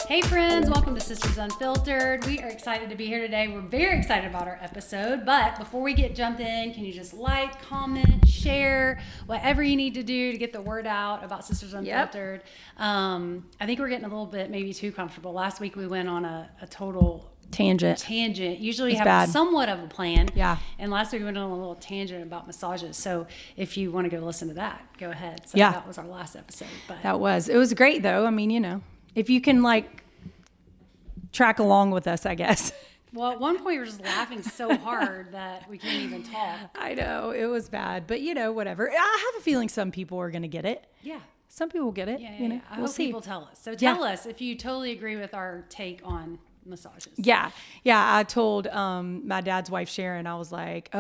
Hey friends, welcome to Sisters Unfiltered. We are excited to be here today. We're very excited about our episode, but before we jump in, can you just like, comment, share, whatever you need to do to get the word out about Sisters Unfiltered. I think we're getting a little bit maybe too comfortable. Last week we went on a total tangent. Usually it's have bad. Somewhat of a plan. Yeah. And last week we went on a little tangent about massages. So if you want to go listen to that, go ahead. So yeah. That was our last episode. But It was great though. I mean, if you can track along with us, I guess. Well, at one point we were just laughing so hard that we couldn't even talk. I know it was bad, but whatever. I have a feeling some people are going to get it. Yeah. Some people get it. Yeah. I hope people tell us. So tell us if you totally agree with our take on massages. Yeah. I told my dad's wife Sharon, I was like,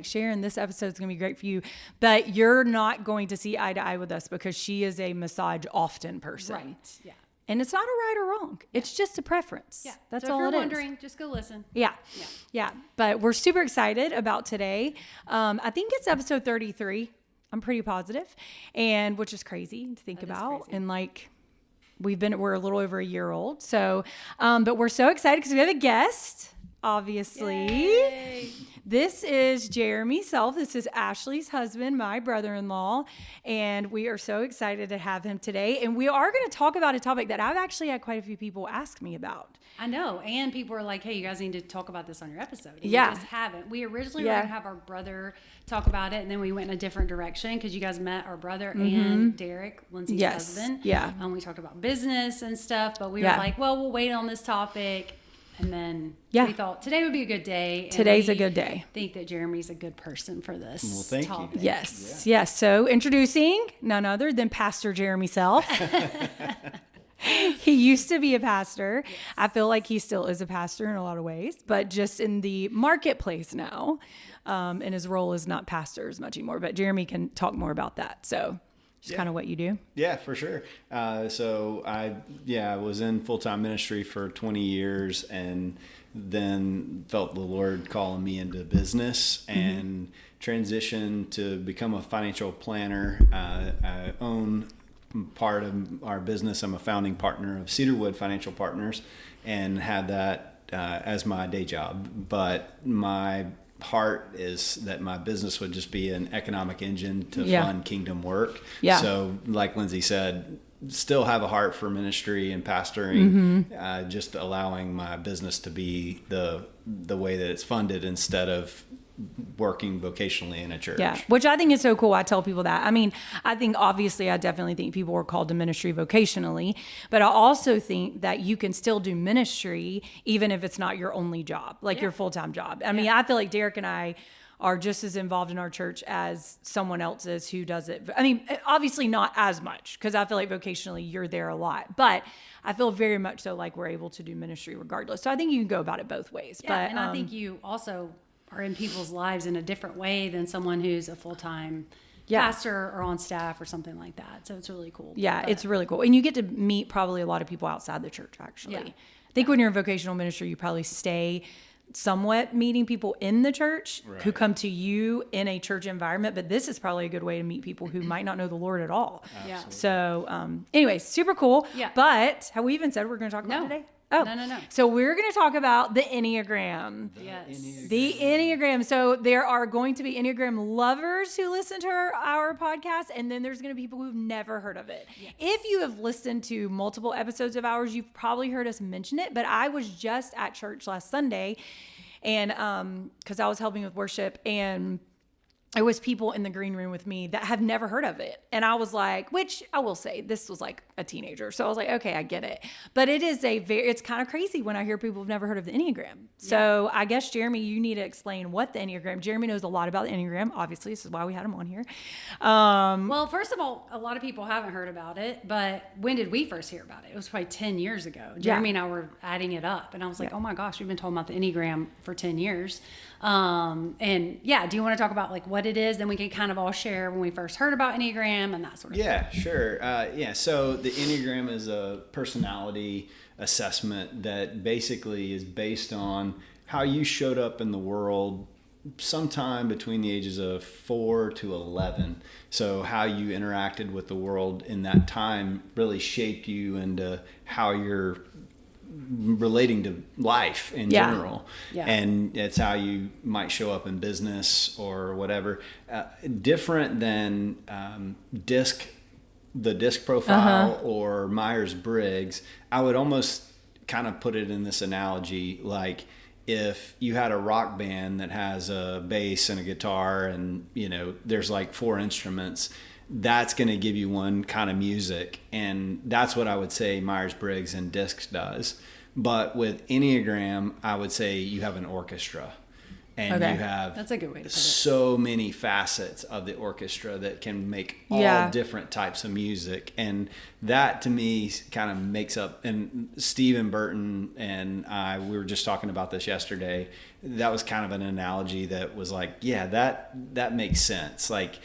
Sharon, this episode's gonna be great for you, but you're not going to see eye to eye with us because she is a massage often person. Right. Yeah. And it's not a right or wrong. It's just a preference. Yeah. That's so all it is. If you're wondering, just go listen. Yeah. But we're super excited about today. I think it's episode 33. I'm pretty positive, and which is crazy to think about. And we're a little over a year old. So, but we're so excited because we have a guest, obviously. Yay. This is Jeremy Self. This is Ashley's husband, my brother-in-law. And we are so excited to have him today. And we are going to talk about a topic that I've actually had quite a few people ask me about. I know. And people are like, hey, you guys need to talk about this on your episode. And Yeah. We just haven't. We originally were going to have our brother talk about it. And then we went in a different direction because you guys met our brother and Derek, Lindsey's husband. Yeah. We talked about business and stuff. But we were like, well, we'll wait on this topic. And then we thought today would be a good day. Today's a good day. I think that Jeremy's a good person for this thank topic. you. Yes. So introducing none other than Pastor Jeremy Self. He used to be a pastor. Yes. I feel like he still is a pastor in a lot of ways, but just in the marketplace now. And his role is not pastor as much anymore, but Jeremy can talk more about that. So just kind of what you do. Yeah, for sure. So I was in full-time ministry for 20 years and then felt the Lord calling me into business and transitioned to become a financial planner. I own part of our business. I'm a founding partner of Cedarwood Financial Partners and had that as my day job. But my heart is that my business would just be an economic engine to fund kingdom work. Yeah. So like Lindsey said, still have a heart for ministry and pastoring, just allowing my business to be the way that it's funded instead of working vocationally in a church. Yeah, which I think is so cool. I tell people that. I mean, I definitely think people are called to ministry vocationally, but I also think that you can still do ministry even if it's not your only job, your full-time job. I mean, I feel like Derek and I are just as involved in our church as someone else is who does it. I mean, obviously not as much because I feel like vocationally you're there a lot, but I feel very much so like we're able to do ministry regardless. So I think you can go about it both ways. Yeah, and I think you also are in people's lives in a different way than someone who's a full-time pastor or on staff or something like that. So it's really cool. Yeah, it's really cool. And you get to meet probably a lot of people outside the church, actually. Yeah. I think when you're in vocational ministry, you probably stay somewhat meeting people in the church who come to you in a church environment. But this is probably a good way to meet people who might not know the Lord at all. Yeah. So anyway, super cool. Yeah. But have we even said what we're going to talk about today? Oh, no. So we're going to talk about the Enneagram. Yes. The Enneagram. So there are going to be Enneagram lovers who listen to our podcast, and then there's going to be people who've never heard of it. Yes. If you have listened to multiple episodes of ours, you've probably heard us mention it, but I was just at church last Sunday, and because I was helping with worship, and there was people in the green room with me that have never heard of it. And I was like, which I will say, this was like a teenager. So I was like, okay, I get it. But it's kind of crazy when I hear people who've never heard of the Enneagram. So I guess, Jeremy, you need to explain what the Enneagram, Jeremy knows a lot about the Enneagram. Obviously, this is why we had him on here. Well, first of all, a lot of people haven't heard about it, but when did we first hear about it? It was probably 10 years ago. Jeremy and I were adding it up, and I was like, oh my gosh, we've been talking about the Enneagram for 10 years. And yeah, do you want to talk about like what it is? Then we can kind of all share when we first heard about Enneagram and that sort of thing. Yeah, sure. So the Enneagram is a personality assessment that basically is based on how you showed up in the world sometime between the ages of 4 to 11. So how you interacted with the world in that time really shaped you into how you're relating to life in general. Yeah. And it's how you might show up in business or whatever. Different than the disc profile or Myers-Briggs. I would almost kind of put it in this analogy, like if you had a rock band that has a bass and a guitar and, you know, there's like 4 instruments, that's going to give you one kind of music. And that's what I would say Myers-Briggs and DISC does. But with Enneagram, I would say you have an orchestra. And you have that's a good way to put it. So many facets of the orchestra that can make all different types of music. And that to me kind of makes up, and Stephen Burton and we were just talking about this yesterday. That was kind of an analogy that was like, yeah, that makes sense. Like,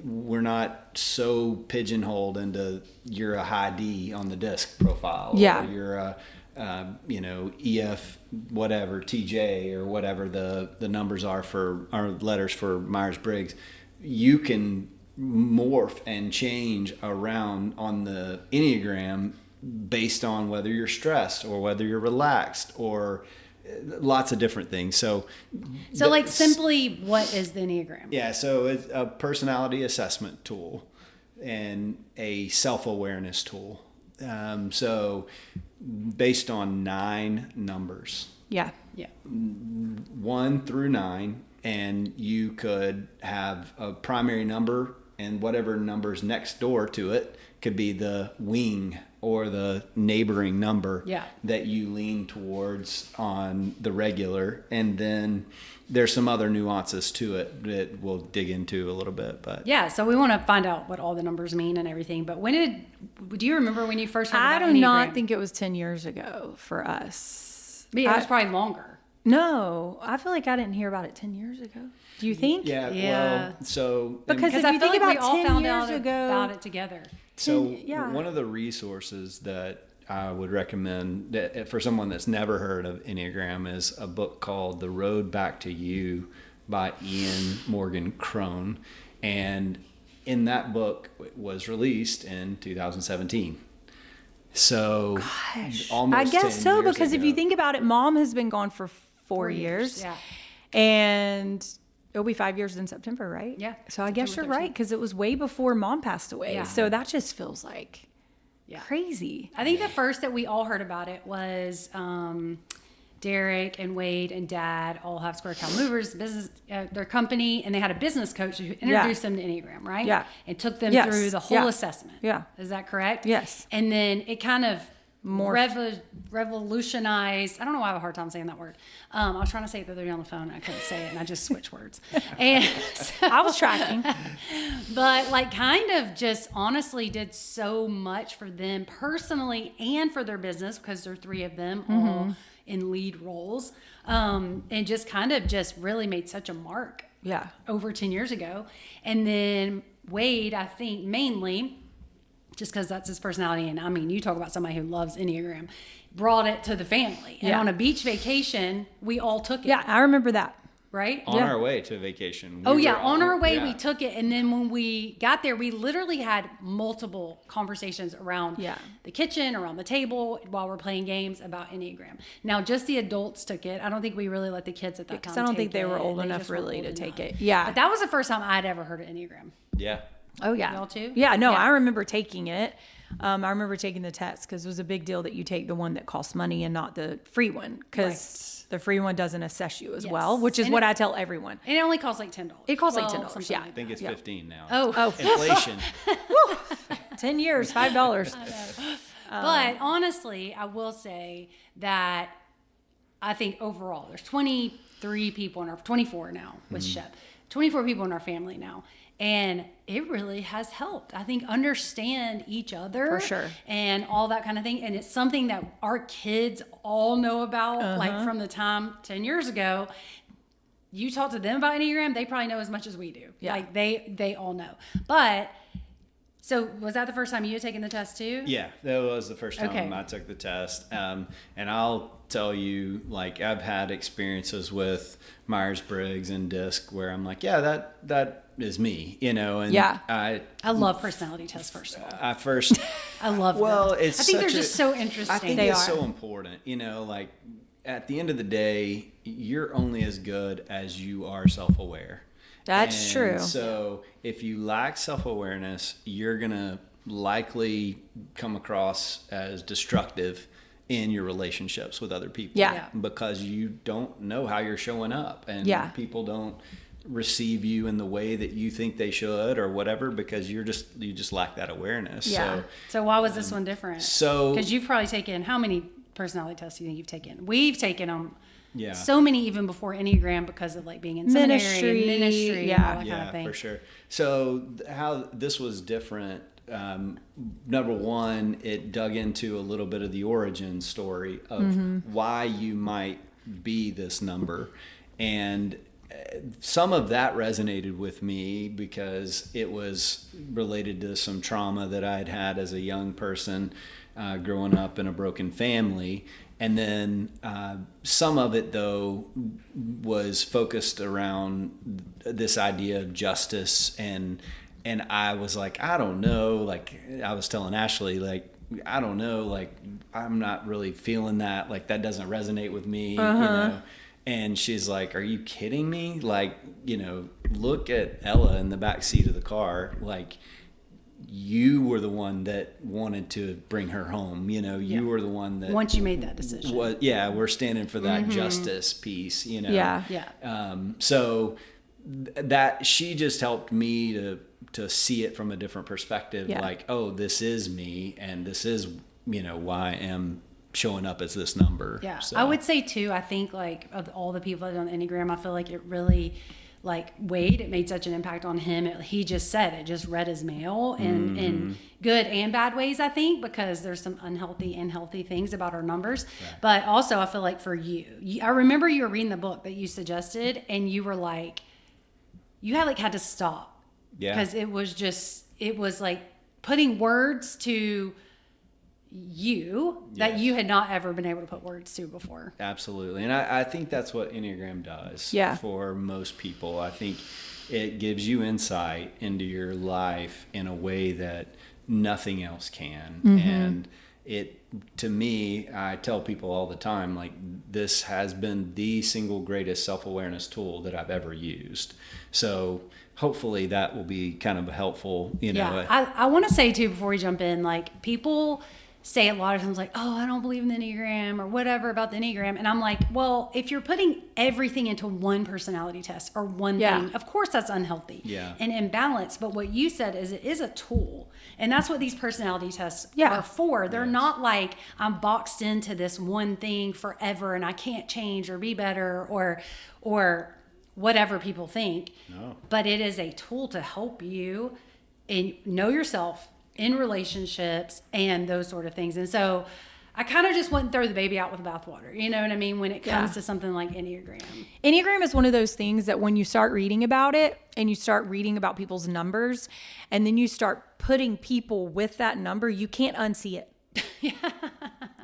we're not so pigeonholed into you're a high D on the disc profile. Or you're a EF, whatever, TJ, or whatever the numbers are for our letters for Myers-Briggs. You can morph and change around on the Enneagram based on whether you're stressed or whether you're relaxed or lots of different things. So like simply, what is the Enneagram? Yeah, so it's a personality assessment tool and a self-awareness tool. So based on 9 numbers. Yeah. 1 through 9, and you could have a primary number, and whatever number's next door to it could be the wing or the neighboring number that you lean towards on the regular. And then there's some other nuances to it that we'll dig into a little bit. But so we want to find out what all the numbers mean and everything. But do you remember when you first heard about Enneagram? I do not think it was 10 years ago for us. Yeah, it was probably longer. No, I feel like I didn't hear about it 10 years ago. Do you think? Yeah. Well, so because if you think about 10 years ago about it together. So one of the resources that I would recommend that for someone that's never heard of Enneagram is a book called The Road Back to You by Ian Morgan Crone. And in that book, it was released in 2017. So almost I guess 10 so, years because ago. if you think about it, Mom has been gone for 4 years. Yeah. And it'll be 5 years in September, right? Yeah. So I guess you're right, because it was way before Mom passed away. Yeah. So that just feels like crazy. I think the first that we all heard about it was Derek and Wade and Dad all have Square Cow Movers business, their company, and they had a business coach who introduced them to Enneagram, right? Yeah. And took them through the whole assessment. Yeah. Is that correct? Yes. And then it kind of revolutionized. I don't know why I have a hard time saying that word. I was trying to say it the other day on the phone. I couldn't say it, and I just switched words. And so, I was tracking. But like kind of just honestly did so much for them personally and for their business, because there are 3 of them all in lead roles, and just kind of just really made such a mark over 10 years ago. And then Wade, I think mainly just because that's his personality, and I mean, you talk about somebody who loves Enneagram, brought it to the family. And on a beach vacation, we all took it. Yeah, I remember that. Right? On our way to vacation. On our way we took it, and then when we got there, we literally had multiple conversations around the kitchen, around the table, while we're playing games about Enneagram. Now, just the adults took it. I don't think we really let the kids at that time because I don't think they were old enough really to take it. Yeah. But that was the first time I'd ever heard of Enneagram. Yeah. Oh, yeah. Y'all too? Yeah, no, I remember taking it. I remember taking the test because it was a big deal that you take the one that costs money and not the free one, because the free one doesn't assess you as well, which is what I tell everyone. And it only costs like $10. It costs like $10, yeah. I think it's 15 now. Oh. Inflation. 10 years, $5. But honestly, I will say that I think overall there's 24 now with Shep, 24 people in our family now. And it really has helped, I think, understand each other. For sure. And all that kind of thing. And it's something that our kids all know about, like from the time 10 years ago. You talk to them about Enneagram, they probably know as much as we do. Yeah. Like they all know. But So was that the first time you had taken the test too? Yeah, that was the first time I took the test. And I'll tell you, like, I've had experiences with Myers-Briggs and DISC where I'm like, yeah, that is me, and I love personality tests, first of all. I love them. I think they're just so interesting. I think it's so important, like at the end of the day, you're only as good as you are self-aware. That's true. So if you lack self-awareness, you're going to likely come across as destructive in your relationships with other people. Because you don't know how you're showing up, and people don't receive you in the way that you think they should or whatever, because you just lack that awareness. So why was this one different? Because you've probably taken, how many personality tests do you think you've taken? We've taken them. Yeah. So many even before Enneagram, because of like being in seminary and ministry and all that kind of thing. For sure. So how this was different, number one, it dug into a little bit of the origin story of why you might be this number. And some of that resonated with me because it was related to some trauma that I'd had as a young person, growing up in a broken family. And then some of it, though, was focused around this idea of justice. And I was like, I don't know. Like, I was telling Ashley, like, I don't know. Like, I'm not really feeling that. Like, that doesn't resonate with me, And she's like, are you kidding me? Like, look at Ella in the back seat of the car. Like, you were the one that wanted to bring her home. You were the one that, once you made that decision, we're standing for that justice piece, So that she just helped me to see it from a different perspective. Like, oh, this is me, and this is, why I am showing up as this number. So I would say too, I think like of all the people that are on the Enneagram, I feel like it really, like Wade, it made such an impact on him. He just said it just read his mail in good and bad ways, I think, because there's some unhealthy and healthy things about our numbers. Right. But also I feel like for you, I remember you were reading the book that you suggested, and you were like, you had to stop. Because it was like putting words to you that you had not ever been able to put words to before. Absolutely. And I think that's what Enneagram does for most people. I think it gives you insight into your life in a way that nothing else can. And to me, I tell people all the time, like, this has been the single greatest self-awareness tool that I've ever used. So hopefully that will be kind of helpful, I want to say too, before we jump in, like, people say a lot of times like, oh, I don't believe in the Enneagram or whatever about the Enneagram. And I'm like, well, if you're putting everything into one personality test or one thing, of course that's unhealthy and imbalanced. But what you said is it is a tool. And that's what these personality tests are for. They're not like I'm boxed into this one thing forever and I can't change or be better or whatever people think. No. But it is a tool to help you and know yourself in relationships and those sort of things. And so I kind of just wouldn't throw the baby out with the bathwater. You know what I mean? When it comes to something like Enneagram. Enneagram is one of those things that when you start reading about it and you start reading about people's numbers and then you start putting people with that number, you can't unsee it.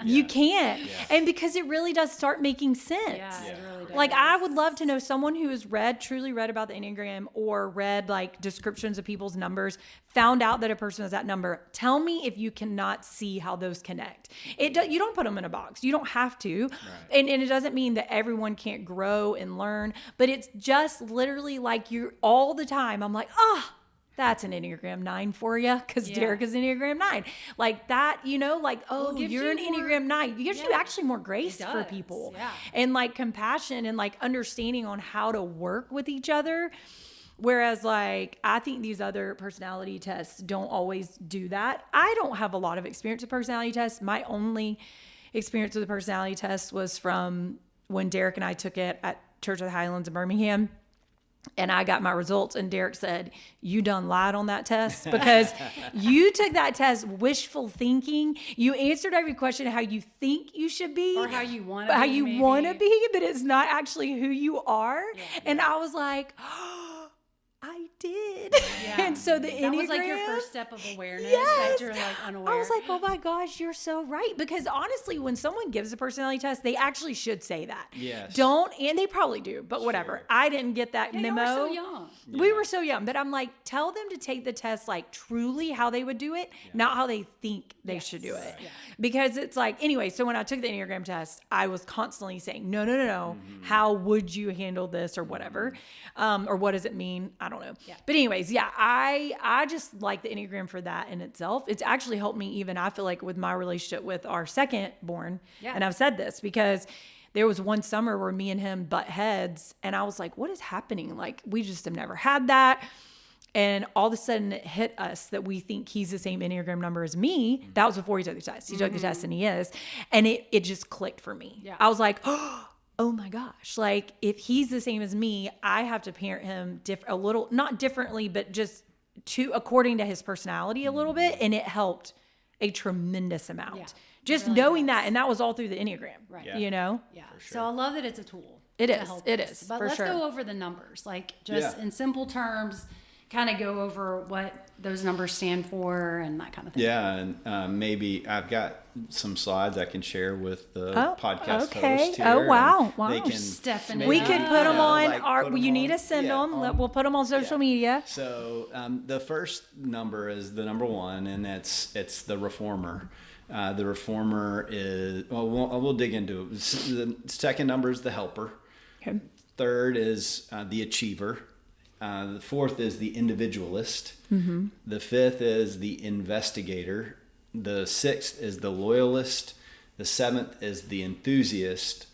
You can't. Yeah. And because it really does start making sense. It really does. Like, I would love to know someone who has truly read about the Enneagram or read like descriptions of people's numbers, found out that a person has that number. Tell me if you cannot see how those connect. You don't put them in a box. You don't have to. Right. And it doesn't mean that everyone can't grow and learn, but it's just literally like you're all the time. I'm like, that's an Enneagram 9 for you, because Derek is Enneagram 9. Like that, you're an Enneagram 9. It gives you actually more grace for people and like compassion and like understanding on how to work with each other. Whereas like, I think these other personality tests don't always do that. I don't have a lot of experience with personality tests. My only experience with the personality test was from when Derek and I took it at Church of the Highlands in Birmingham. And I got my results, and Derek said, you done lied on that test because you took that test wishful thinking. You answered every question how you think you should be. Or how you want to be, but it's not actually who you are. Yeah. And I was like, I did. And so the Enneagram. That was like your first step of awareness Yes. that you're like unaware. I was like, oh my gosh, you're so right. Because honestly, when someone gives a personality test, they actually should say that. Yes. And they probably do, but whatever. Sure. I didn't get that memo. You were so young. We were so young, but I'm like, tell them to take the test like truly how they would do it, not how they think they should do it. Yeah. Because it's like, anyway, so when I took the Enneagram test, I was constantly saying, no. How would you handle this or whatever? Or what does it mean? I don't know. Yeah. But anyways, I just like the Enneagram for that in itself. It's actually helped me even, I feel like, with my relationship with our second born. Yeah. And I've said this because there was one summer where me and him butt heads and I was like, what is happening? Like, we just have never had that. And all of a sudden it hit us that we think he's the same Enneagram number as me. That was before he took the test. He took the test and he is. And it just clicked for me. Yeah. I was like, oh my gosh. Like, if he's the same as me, I have to parent him a little, not differently, but just according to his personality a little bit. And it helped a tremendous amount. Yeah, just really knowing does. that. And that was all through the Enneagram, Right. Yeah. you know? Yeah. For So I love that it's a tool. It to is. help It us. is, But for let's sure. go over the numbers. Like, just in simple terms, kind of go over what those numbers stand for and that kind of thing. Yeah, and maybe I've got some slides I can share with the podcast okay. host here. Oh, wow. and Wow. They can Stephanie. We maybe, could put them on put 'em you need on- to send yeah, them. on- We'll put them on social media. So the first number is the number 1, and it's the reformer. The reformer is, we'll dig into it. The second number is the helper. Okay. Third is the achiever. The fourth is the individualist. Mm-hmm. The fifth is the investigator. The sixth is the loyalist. The seventh is the enthusiast.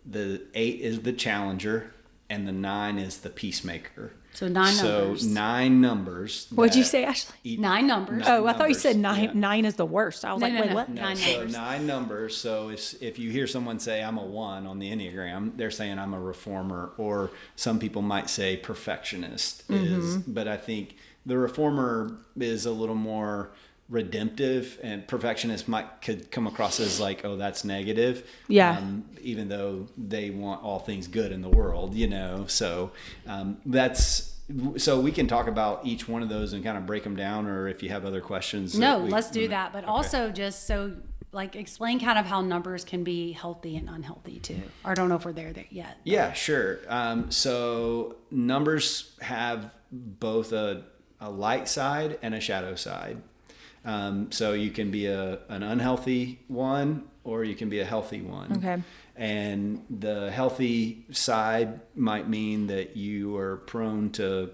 The 8 is the challenger. And the 9 is the peacemaker. So 9 numbers. So 9 numbers. What'd you say, Ashley? 9 numbers. Oh, I thought you said numbers, 9. yeah. 9 is the worst. I was No, like, no, wait, no. what? No, 9 so numbers. 9 numbers. So if you hear someone say I'm a 1 on the Enneagram, they're saying I'm a reformer, or some people might say perfectionist but I think the reformer is a little more redemptive, and perfectionist could come across as like, oh, that's negative. Yeah. Even though they want all things good in the world, so so we can talk about each one of those and kind of break them down, or if you have other questions. No, let's do that. But Okay. also just so explain kind of how numbers can be healthy and unhealthy too. I don't know if we're there yet. Yeah, sure. So numbers have both a light side and a shadow side. So you can be an unhealthy one, or you can be a healthy one. Okay. And the healthy side might mean that you are prone to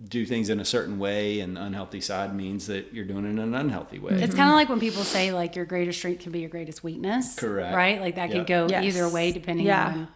do things in a certain way, and the unhealthy side means that you're doing it in an unhealthy way. It's kind of like when people say like your greatest strength can be your greatest weakness. Correct. Right? Like that could go Yes. either way depending Yeah. on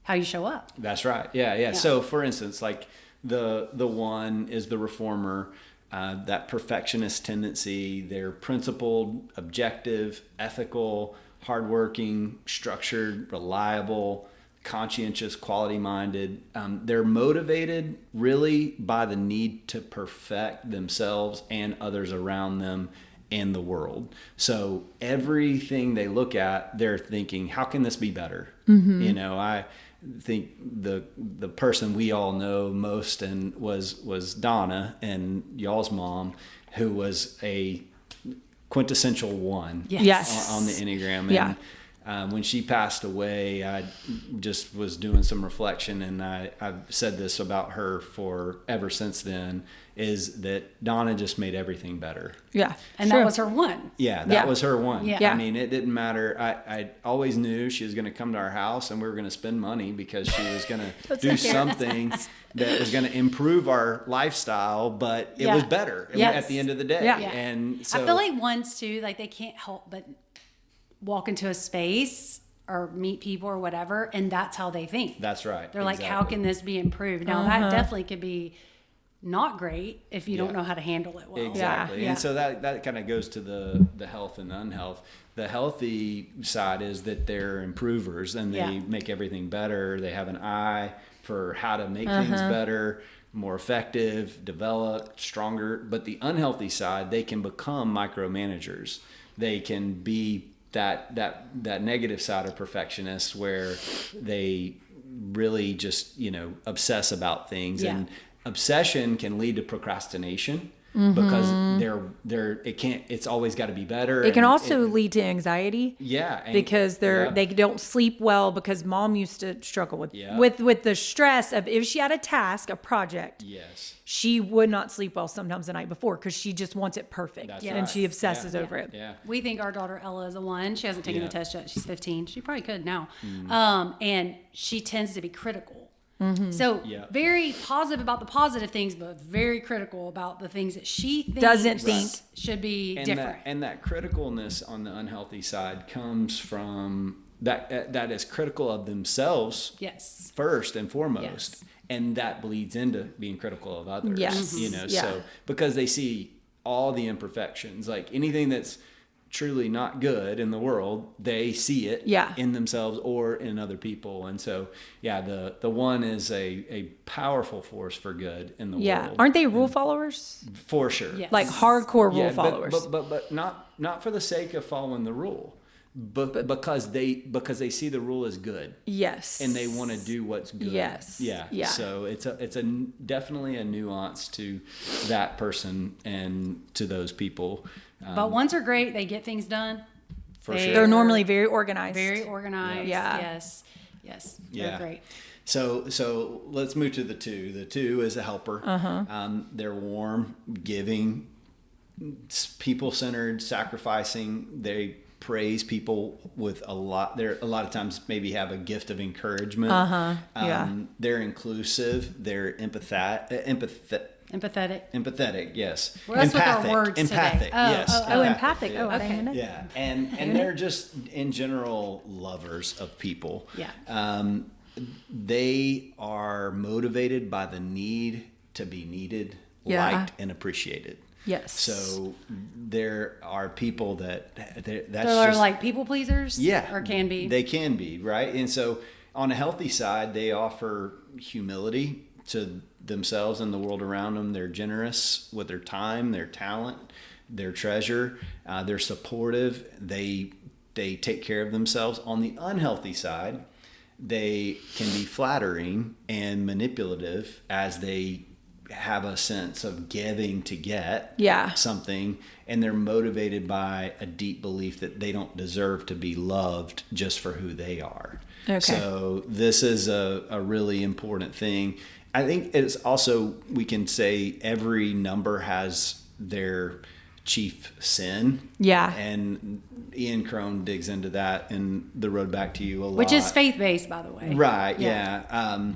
how you show up. That's right. Yeah. So for instance, like the 1 is the reformer, that perfectionist tendency. They're principled, objective, ethical, hardworking, structured, reliable, conscientious, quality-minded. They're motivated really by the need to perfect themselves and others around them in the world. So everything they look at, they're thinking, how can this be better? Mm-hmm. I think the person we all know most and was Donna, and y'all's mom, who was a quintessential 1 Yes. on the Enneagram. Yeah. And when she passed away, I just was doing some reflection, and I've said this about her for ever since then, is that Donna just made everything better. Yeah. And True. that was her 1. Yeah, that Yeah. was her 1. Yeah. I mean, it didn't matter. I always knew she was going to come to our house and we were going to spend money because she was going to do something that was going to improve our lifestyle, but it was better at the end of the day. Yeah. And so I feel like 1s too, like they can't help but walk into a space or meet people or whatever, and that's how they think. that's right. They're like, how can this be improved? Now that definitely could be not great if you don't know how to handle it well. Exactly. Yeah. And so that kind of goes to the health and unhealth. The healthy side is that they're improvers, and they make everything better. They have an eye for how to make things better, more effective, develop, stronger. But the unhealthy side, they can become micromanagers. They can be that negative side of perfectionists, where they really just obsess about things, obsession can lead to procrastination because it's always got to be better. It can also lead to anxiety. Yeah. Because they don't sleep well, because mom used to struggle with the stress of, if she had a task, a project. Yes. She would not sleep well sometimes the night before because she just wants it perfect. That's and right. she obsesses over it. Yeah. We think our daughter Ella is a 1. She hasn't taken the test yet. She's 15. She probably could now. And she tends to be critical. So very positive about the positive things, but very critical about the things that she thinks doesn't think should be different. That criticalness on the unhealthy side comes from that is critical of themselves first and foremost. And that bleeds into being critical of others. Yes. So because they see all the imperfections, like anything that's truly not good in the world, they see it in themselves or in other people. And so, the 1 is a powerful force for good in the world. Aren't they rule followers? For sure. Yes. Like hardcore rule followers. But not for the sake of following the rule. But because they see the rule as good. Yes. And they want to do what's good. Yes. Yeah. So it's definitely a nuance to that person and to those people. But 1s are great. They get things done. For sure. They're normally very organized. Very organized. Yeah. Yes. They're great. So let's move to the 2. The 2 is a helper. They're warm, giving, people-centered, sacrificing. They praise people with a lot. They're a lot of times maybe have a gift of encouragement. They're inclusive. They're empathetic, yes. Well, that's empathic, with our words empathic, today. yes. Empathic. Yeah. I didn't even know. Yeah, and they're just in general lovers of people. Yeah. They are motivated by the need to be needed, liked, and appreciated. Yes. So there are people that's are like people pleasers. Yeah. Or can be. They can be, right? And so on a healthy side, they offer humility to themselves and the world around them. They're generous with their time, their talent, their treasure. They're supportive. They take care of themselves. On the unhealthy side, they can be flattering and manipulative as they have a sense of giving to get something, and they're motivated by a deep belief that they don't deserve to be loved just for who they are. Okay. So this is a really important thing. I think it's also, we can say every number has their chief sin. Yeah. And Ian Crone digs into that in The Road Back to You a lot. Which is faith-based, by the way. Right. Yeah.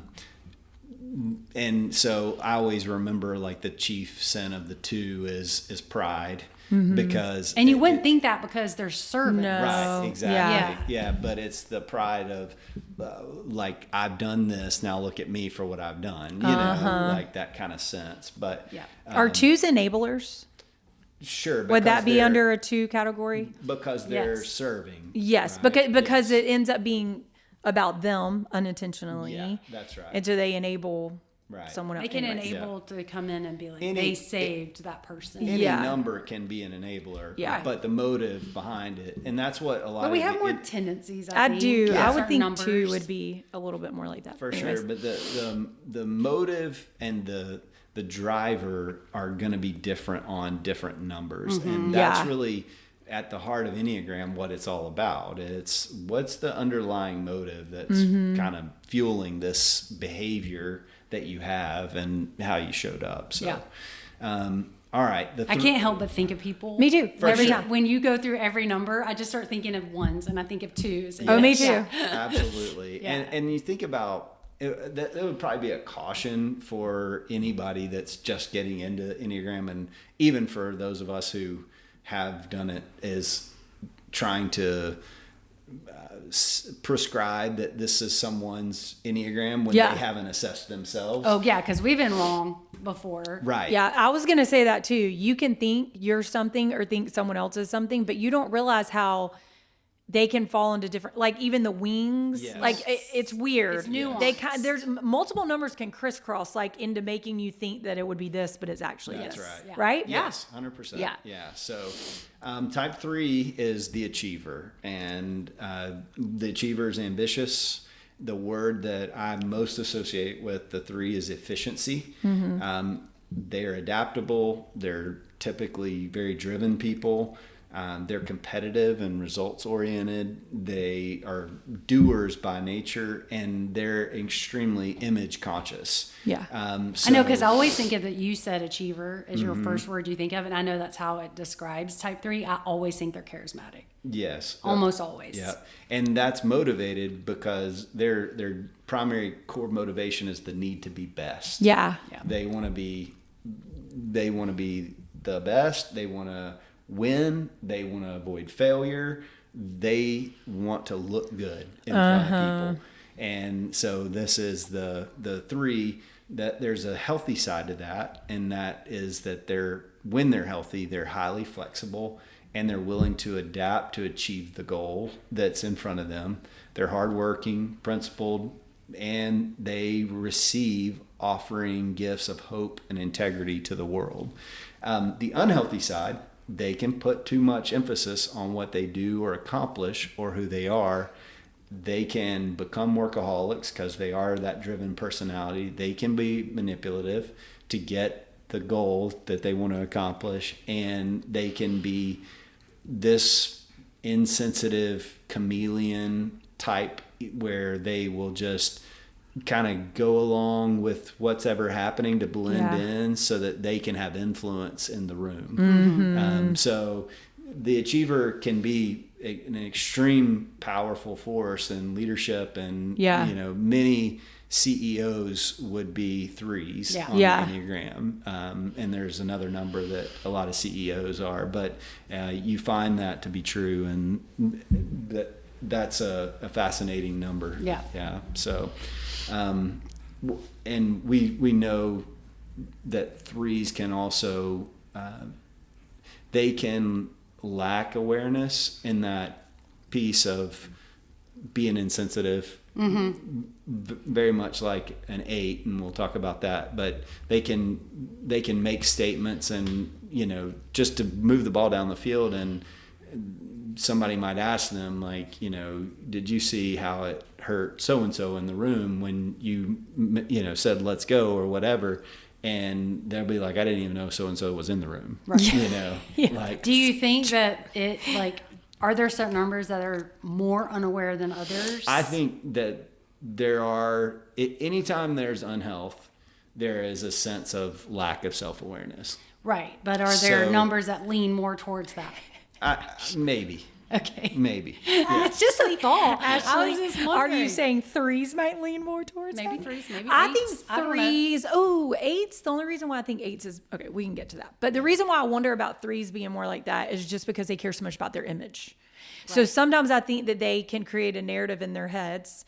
And so I always remember like the chief sin of the 2 is pride. Because you wouldn't think that because they're servants. No. Right, exactly. Yeah, but it's the pride of like, I've done this, now look at me for what I've done, you know, like that kind of sense. But are 2s enablers? Sure. Would that be under a 2 category? Because they're serving. Yes, right? because it ends up being about them unintentionally. Yeah, that's right. And so they enable someone else. They can enable to come in and be like, they saved that person. Any number can be an enabler, but the motive behind it, and that's what a lot but of we have more tendencies. I do. Yeah. I would think numbers. 2 would be a little bit more like that. For sure. But the motive and the driver are going to be different on different numbers, and that's really at the heart of Enneagram what it's all about. It's what's the underlying motive that's kind of fueling this behavior that you have and how you showed up. So, all right. I can't help but think of people. Me too. Every time. When you go through every number, I just start thinking of 1s and I think of 2s. Oh, me too. Absolutely. And you think about, that would probably be a caution for anybody that's just getting into Enneagram, and even for those of us who have done it, is trying to prescribe that this is someone's Enneagram when they haven't assessed themselves. Oh yeah, because we've been wrong before. Right. Yeah, I was going to say that too. You can think you're something or think someone else is something, but you don't realize how they can fall into different, like even the wings, like it's weird. It's nuanced. They there's multiple numbers can crisscross like into making you think that it would be this, but it's actually That's this. right. Yeah. Right? Yes, 100%. Yeah. So type 3 is the achiever, and the achiever is ambitious. the word that I most associate with the 3 is efficiency. They're adaptable. They're typically very driven people. They're competitive and results oriented. They are doers by nature, and they're extremely image conscious. Yeah. I know, because I always think of that. You said achiever as your first word you think of, and I know that's how it describes type 3. I always think they're charismatic. Yes. Almost always. Yeah. And that's motivated because their primary core motivation is the need to be best. Yeah. They want to be the best. They want to win. They want to avoid failure. They want to look good in front of people. And so this is the 3, that there's a healthy side to that. And that is that when they're healthy, they're highly flexible and they're willing to adapt to achieve the goal that's in front of them. They're hardworking, principled, and they receive offering gifts of hope and integrity to the world. The unhealthy side, they can put too much emphasis on what they do or accomplish or who they are. They can become workaholics because they are that driven personality. They can be manipulative to get the goal that they want to accomplish, and they can be this insensitive chameleon type where they will just kind of go along with what's ever happening to blend in so that they can have influence in the room. So the achiever can be an extreme powerful force in leadership, and many CEOs would be 3s on the Enneagram, and there's another number that a lot of CEOs are, but you find that to be true, and that's a fascinating number. So and we know that 3s can also they can lack awareness in that piece of being insensitive, very much like an 8, and we'll talk about that, but they can make statements and just to move the ball down the field, and somebody might ask them, like, did you see how it hurt so-and-so in the room when you said let's go or whatever, and they'll be like, I didn't even know so-and-so was in the room. Right. Like, do you think that are there certain numbers that are more unaware than others? I think that there are, anytime there's unhealth, there is a sense of lack of self-awareness. Right. But are there numbers that lean more towards that? Maybe. Okay. Maybe. It's just a thought. Ashley, I was just wondering. Are you saying 3s might lean more towards maybe that? 3s, maybe 8s? I think 3s. Oh, 8s. The only reason why I think 8s is, okay, we can get to that. But the reason why I wonder about 3s being more like that is just because they care so much about their image. Right. So sometimes I think that they can create a narrative in their heads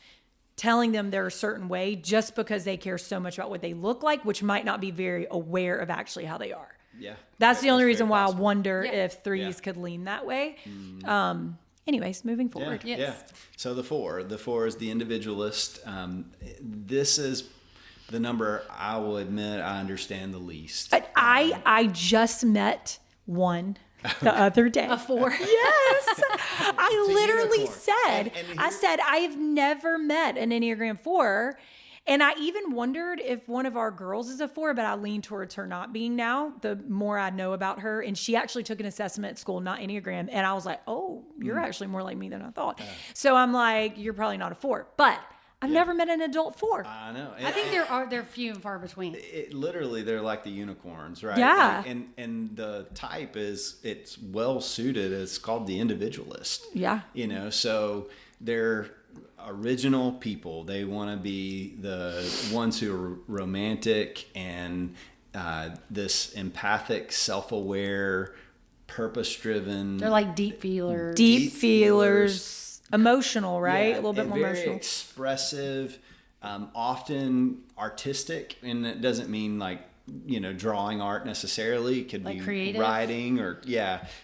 telling them they're a certain way just because they care so much about what they look like, which might not be very aware of actually how they are. Yeah. That's the only reason why I wonder if 3s could lean that way. Anyways, moving forward. Yes. Yeah. So the 4 is the individualist. This is the number I will admit I understand the least. I just met one the other day. A 4? Yes. I literally said, And I have never met an Enneagram 4. And I even wondered if one of our girls is a 4, but I lean towards her not being now, the more I know about her. And she actually took an assessment at school, not Enneagram. And I was like, oh, you're actually more like me than I thought. So I'm like, you're probably not a 4. But I've never met an adult 4. I know. I think they're few and far between. Literally, they're like the unicorns, right? Yeah. And the type it's well suited. It's called the individualist. Yeah. So they're original people. They want to be the ones who are romantic and this empathic, self-aware, purpose-driven. They're like deep feelers. Deep feelers. Emotional, right? Yeah, A little bit more very emotional. Expressive, often artistic, and it doesn't mean like drawing art necessarily. It could like be creative? writing or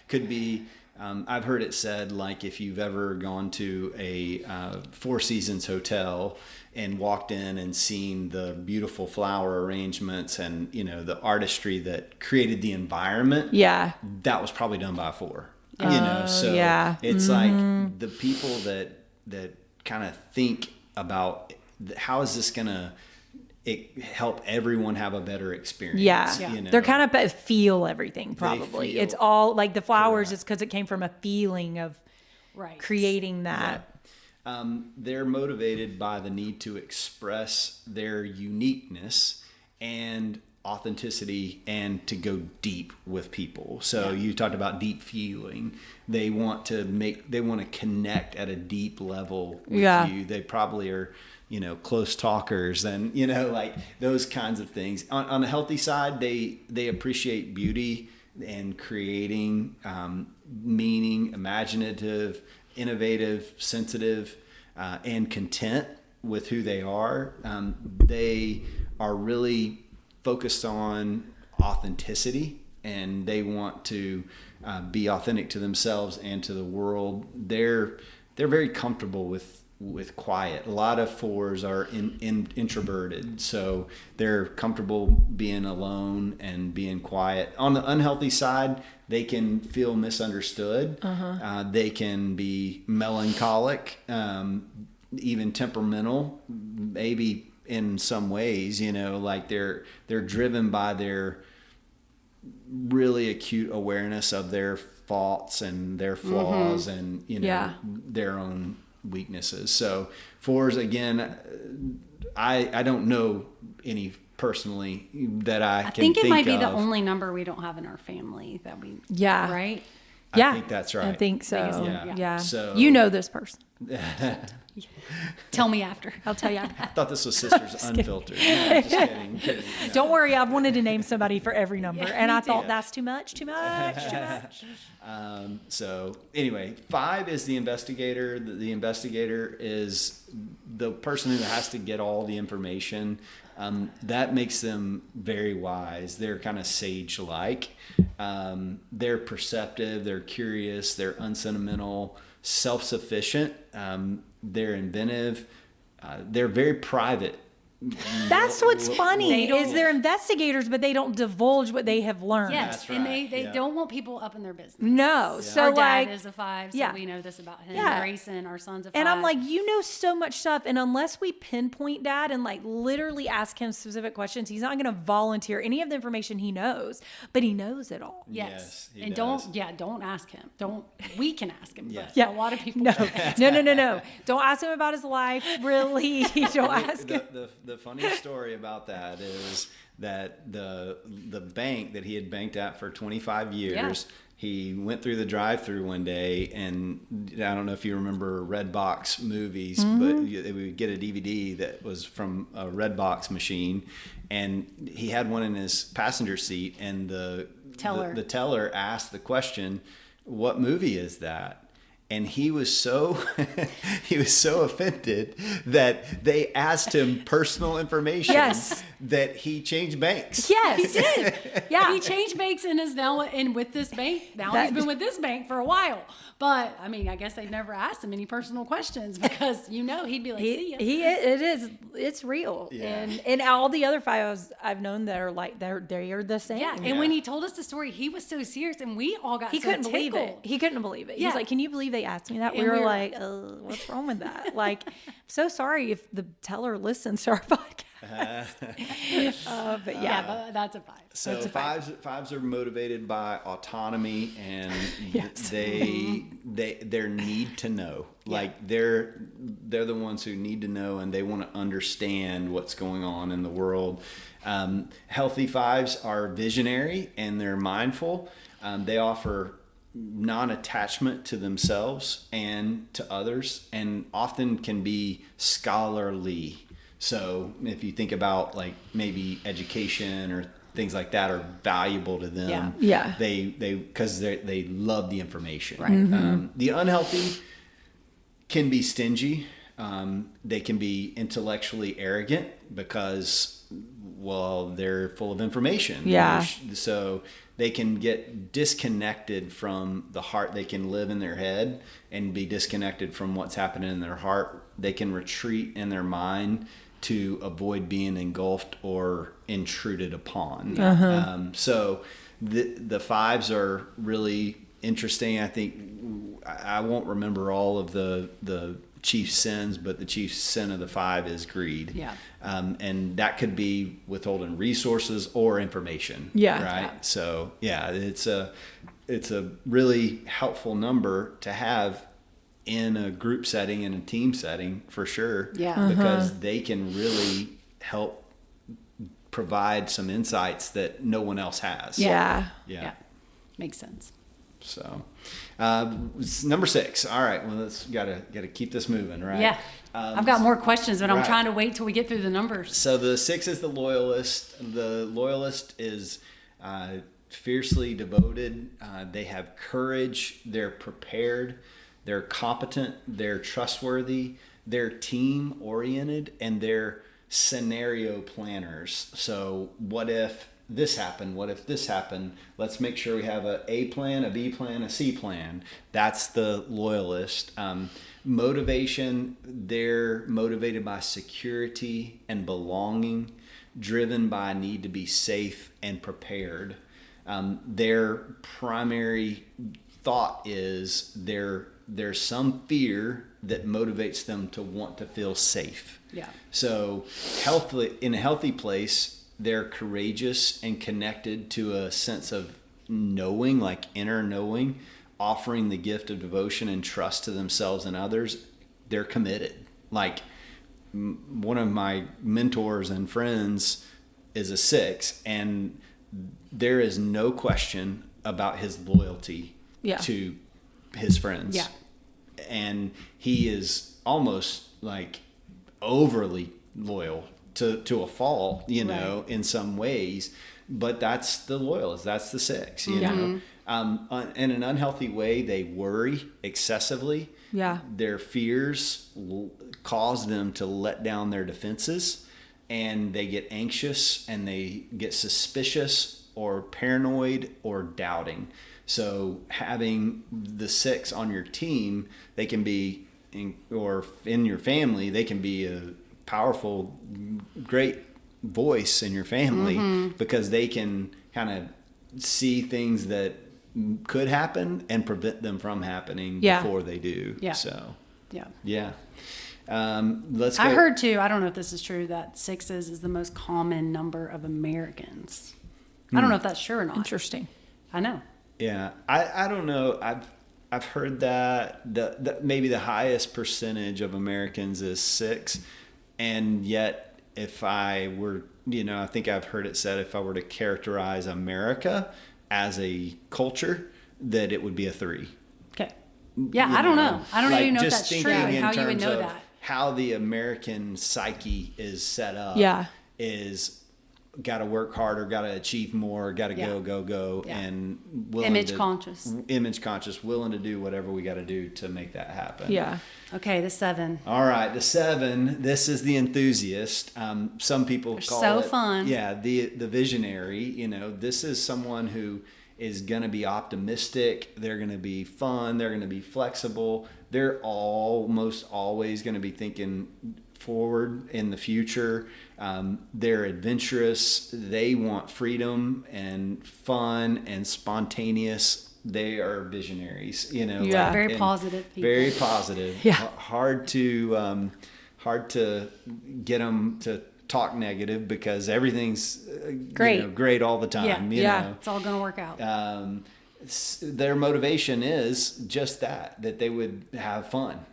could be. I've heard it said, like, if you've ever gone to a Four Seasons hotel and walked in and seen the beautiful flower arrangements and the artistry that created the environment, that was probably done by a 4. It's like the people that kind of think about how is this going to help everyone have a better experience. Yeah. You know? They're kind of feel everything probably. Feel, it's all like the flowers. correct. It's because it came from a feeling of creating that. Yeah. They're motivated by the need to express their uniqueness and authenticity and to go deep with people. So you talked about deep feeling. They want to connect at a deep level with you. They probably are, close talkers and, like those kinds of things. On a healthy side, they appreciate beauty and creating, meaning, imaginative, innovative, sensitive, and content with who they are. They are really focused on authenticity, and they want to be authentic to themselves and to the world. They're very comfortable with quiet. A lot of 4s are introverted, so they're comfortable being alone and being quiet. On the unhealthy side, they can feel misunderstood. They can be melancholic, even temperamental, maybe in some ways, like they're driven by their really acute awareness of their faults and their flaws and, their own weaknesses. So 4s, again, I don't know any personally that I think it might be the only number we don't have in our family that we, right? I think that's right. I think so. Yeah. So you know this person. Tell me after. I'll tell you after. I thought this was Sisters Unfiltered. No, just kidding. No. Don't worry. I've wanted to name somebody for every number. And I thought that's too much. So anyway, 5 is the investigator. The investigator is the person who has to get all the information. That makes them very wise. They're kind of sage-like. They're perceptive. They're curious. They're unsentimental, self-sufficient. They're inventive. They're very private. That's what's funny is they're investigators, but they don't divulge what they have learned. Yes, That's right. And they don't want people up in their business. No. So our dad is a 5, so we know this about him. Yeah. Grayson, our son's a 5. And I'm like, you know so much stuff, and unless we pinpoint Dad and like literally ask him specific questions, he's not going to volunteer any of the information he knows, but he knows it all. Yes, he and does. don't ask him. We can ask him, but Yeah. a lot of people No. Don't ask him about his life. Really, don't ask him. The funny story about that is that the bank that he had banked at for 25 years, he went through the drive-through one day, and I don't know if you remember Redbox movies, but we would get a DVD that was from a Redbox machine, and he had one in his passenger seat, and the teller asked the question, "What movie is that?" And he was so offended that they asked him personal information that he changed banks. Yes, he did. Yeah, he changed banks and is now with this bank. Now he's been with this bank for a while. But I mean, I guess they never asked him any personal questions because he'd be like, "See ya." It's real. Yeah. And all the other 5s I've known that are like they are the same. Yeah. And when he told us the story, he was so serious, and we all got He couldn't believe it. He couldn't believe it. He was like, "Can you believe they asked me that?" And we were like, "What's wrong with that?" Like, so sorry if the teller listens to our podcast. But but that's a 5. So That's a 5. fives are motivated by autonomy and their need to know. Like they're the ones who need to know, and they want to understand what's going on in the world. Healthy 5s are visionary and they're mindful. They offer non-attachment to themselves and to others, and often can be scholarly. So if you think about like maybe education or things like that are valuable to them. Because they love the information. Right. The unhealthy can be stingy. They can be intellectually arrogant because, they're full of information. Yeah. So they can get disconnected from the heart. They can live in their head and be disconnected from what's happening in their heart. They can retreat in their mind to avoid being engulfed or intruded upon. So the 5s are really interesting. I think I won't remember all of the chief sins, but the chief sin of the 5 is greed. Yeah. And that could be withholding resources or information. Yeah. Right. Yeah. So yeah, it's a really helpful number to have in a group setting, in a team setting, for sure. Yeah. Because they can really help provide some insights that no one else has. Yeah. Yeah. Makes sense. So, number 6. All right. Well, let's gotta keep this moving, right? Yeah. I've got more questions, but I'm right. trying to wait till we get through the numbers. So the 6 is the loyalist. The loyalist is fiercely devoted. They have courage. They're prepared. They're competent. They're trustworthy. They're team oriented, and they're scenario planners. So what if this happened? What if this happened? Let's make sure we have a plan, a B plan, a C plan. That's the loyalist. Motivation, they're motivated by security and belonging, driven by a need to be safe and prepared. Their primary thought is there's some fear that motivates them to want to feel safe. Yeah. So in a healthy place, they're courageous and connected to a sense of knowing, like inner knowing, offering the gift of devotion and trust to themselves and others. They're committed. Like one of my mentors and friends is a 6, and there is no question about his loyalty to his friends. Yeah. And he is almost like overly loyal to a fault, Right. in some ways, but that's the loyalist. That's the 6, you know. In an unhealthy way, they worry excessively. Yeah. Their fears cause them to let down their defenses, and they get anxious and they get suspicious or paranoid or doubting. So having the 6 on your team, they can be, or in your family, they can be a powerful, great voice in your family because they can kind of see things that could happen and prevent them from happening before they do. Yeah. So, Yeah. Let's go. I heard too, I don't know if this is true, that 6s is the most common number of Americans. I don't know if that's true or not. Interesting. I know. Yeah, I don't know. I've heard that maybe the highest percentage of Americans is 6, and yet if I were, I think I've heard it said if I were to characterize America as a culture, that it would be a 3. Okay. Yeah, I don't know. I don't even know if just that's true thinking and in how you would terms know of that. how the American psyche is set up. Is got to work harder, got to achieve more, got to go, and image conscious, willing to do whatever we got to do to make that happen. Yeah. Okay, the 7. All right, the 7. This is the enthusiast. Some people call so it fun. Yeah, the visionary. This is someone who is going to be optimistic. They're going to be fun. They're going to be flexible. They're almost always going to be thinking forward in the future. They're adventurous. They want freedom and fun and spontaneous. They are visionaries, Very positive people. Very positive. Yeah. Hard to get them to talk negative because everything's great, great all the time. Yeah. It's all going to work out. Their motivation is just that they would have fun.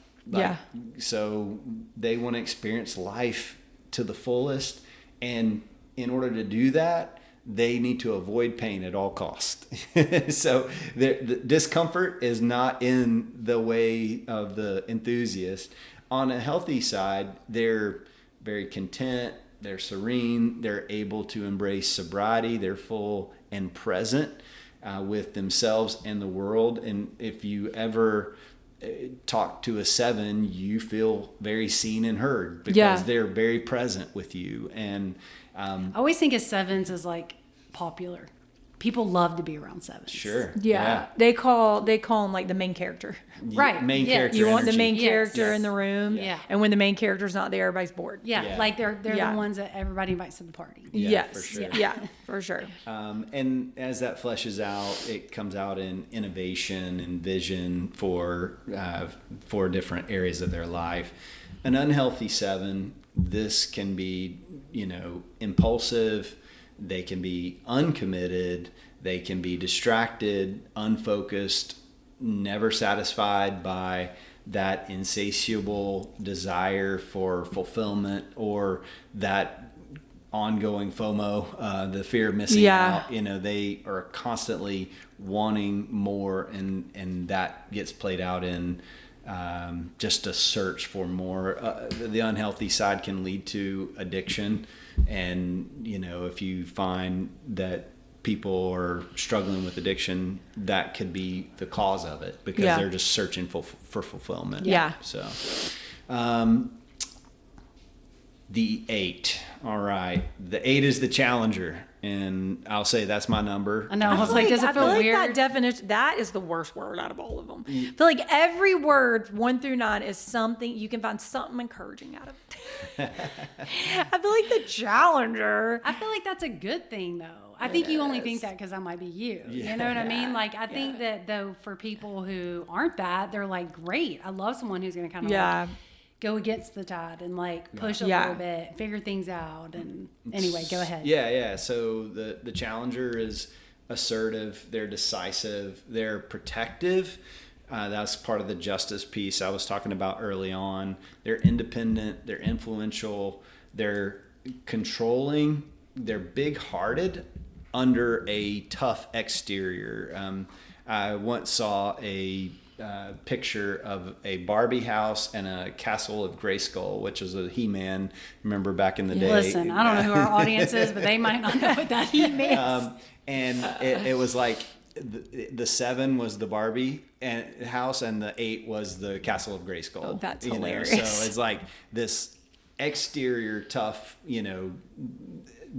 So they want to experience life to the fullest, and in order to do that, they need to avoid pain at all costs. So the discomfort is not in the way of the enthusiast. On a healthy side, they're very content, they're serene, they're able to embrace sobriety, they're full and present with themselves and the world. And if you ever talk to a 7, you feel very seen and heard because they're very present with you. And I always think of 7s as like popular. people love to be around 7s. Sure. Yeah. They call him like the main character. Right. Main character. You want the energy. main Yes. character in the room. Yeah. And when the main character's not there, everybody's bored. Yeah, like they're Yeah. the ones that everybody invites to the party. Yeah, Yes. for sure. Yeah, for sure. And as that fleshes out, it comes out in innovation and vision for different areas of their life. An unhealthy 7, this can be, impulsive. They can be uncommitted. They can be distracted, unfocused, never satisfied by that insatiable desire for fulfillment or that ongoing FOMO, the fear of missing out. They are constantly wanting more, and that gets played out in just a search for more. The unhealthy side can lead to addiction, and if you find that people are struggling with addiction, that could be the cause of it, because they're just searching for fulfillment. Yeah. So, the 8. All right. The 8 is the challenger, and I'll say that's my number. I know. I was like, does it feel weird? That definition, that is the worst word out of all of them. I feel like every word 1 through 9 is something, you can find something encouraging out of it. I feel like the challenger. I feel like that's a good thing, though. I think you only think that because I might be you. Yeah. You know what I mean? Like, I think that, though, for people who aren't that, they're like, great. I love someone who's going to kind of like go against the tide and like push a little bit, figure things out. And anyway, go ahead. Yeah. So the challenger is assertive. They're decisive. They're protective. That's part of the justice piece I was talking about early on. They're independent. They're influential. They're controlling. They're big-hearted under a tough exterior. I once saw a picture of a Barbie house and a castle of Grayskull, which is a He-Man. Remember back in the day? Listen, I don't know who our audience is, but they might not know what that means. And it was like the 7 was the Barbie house, and the 8 was the castle of Grayskull. Oh, that's hilarious. So it's like this exterior tough,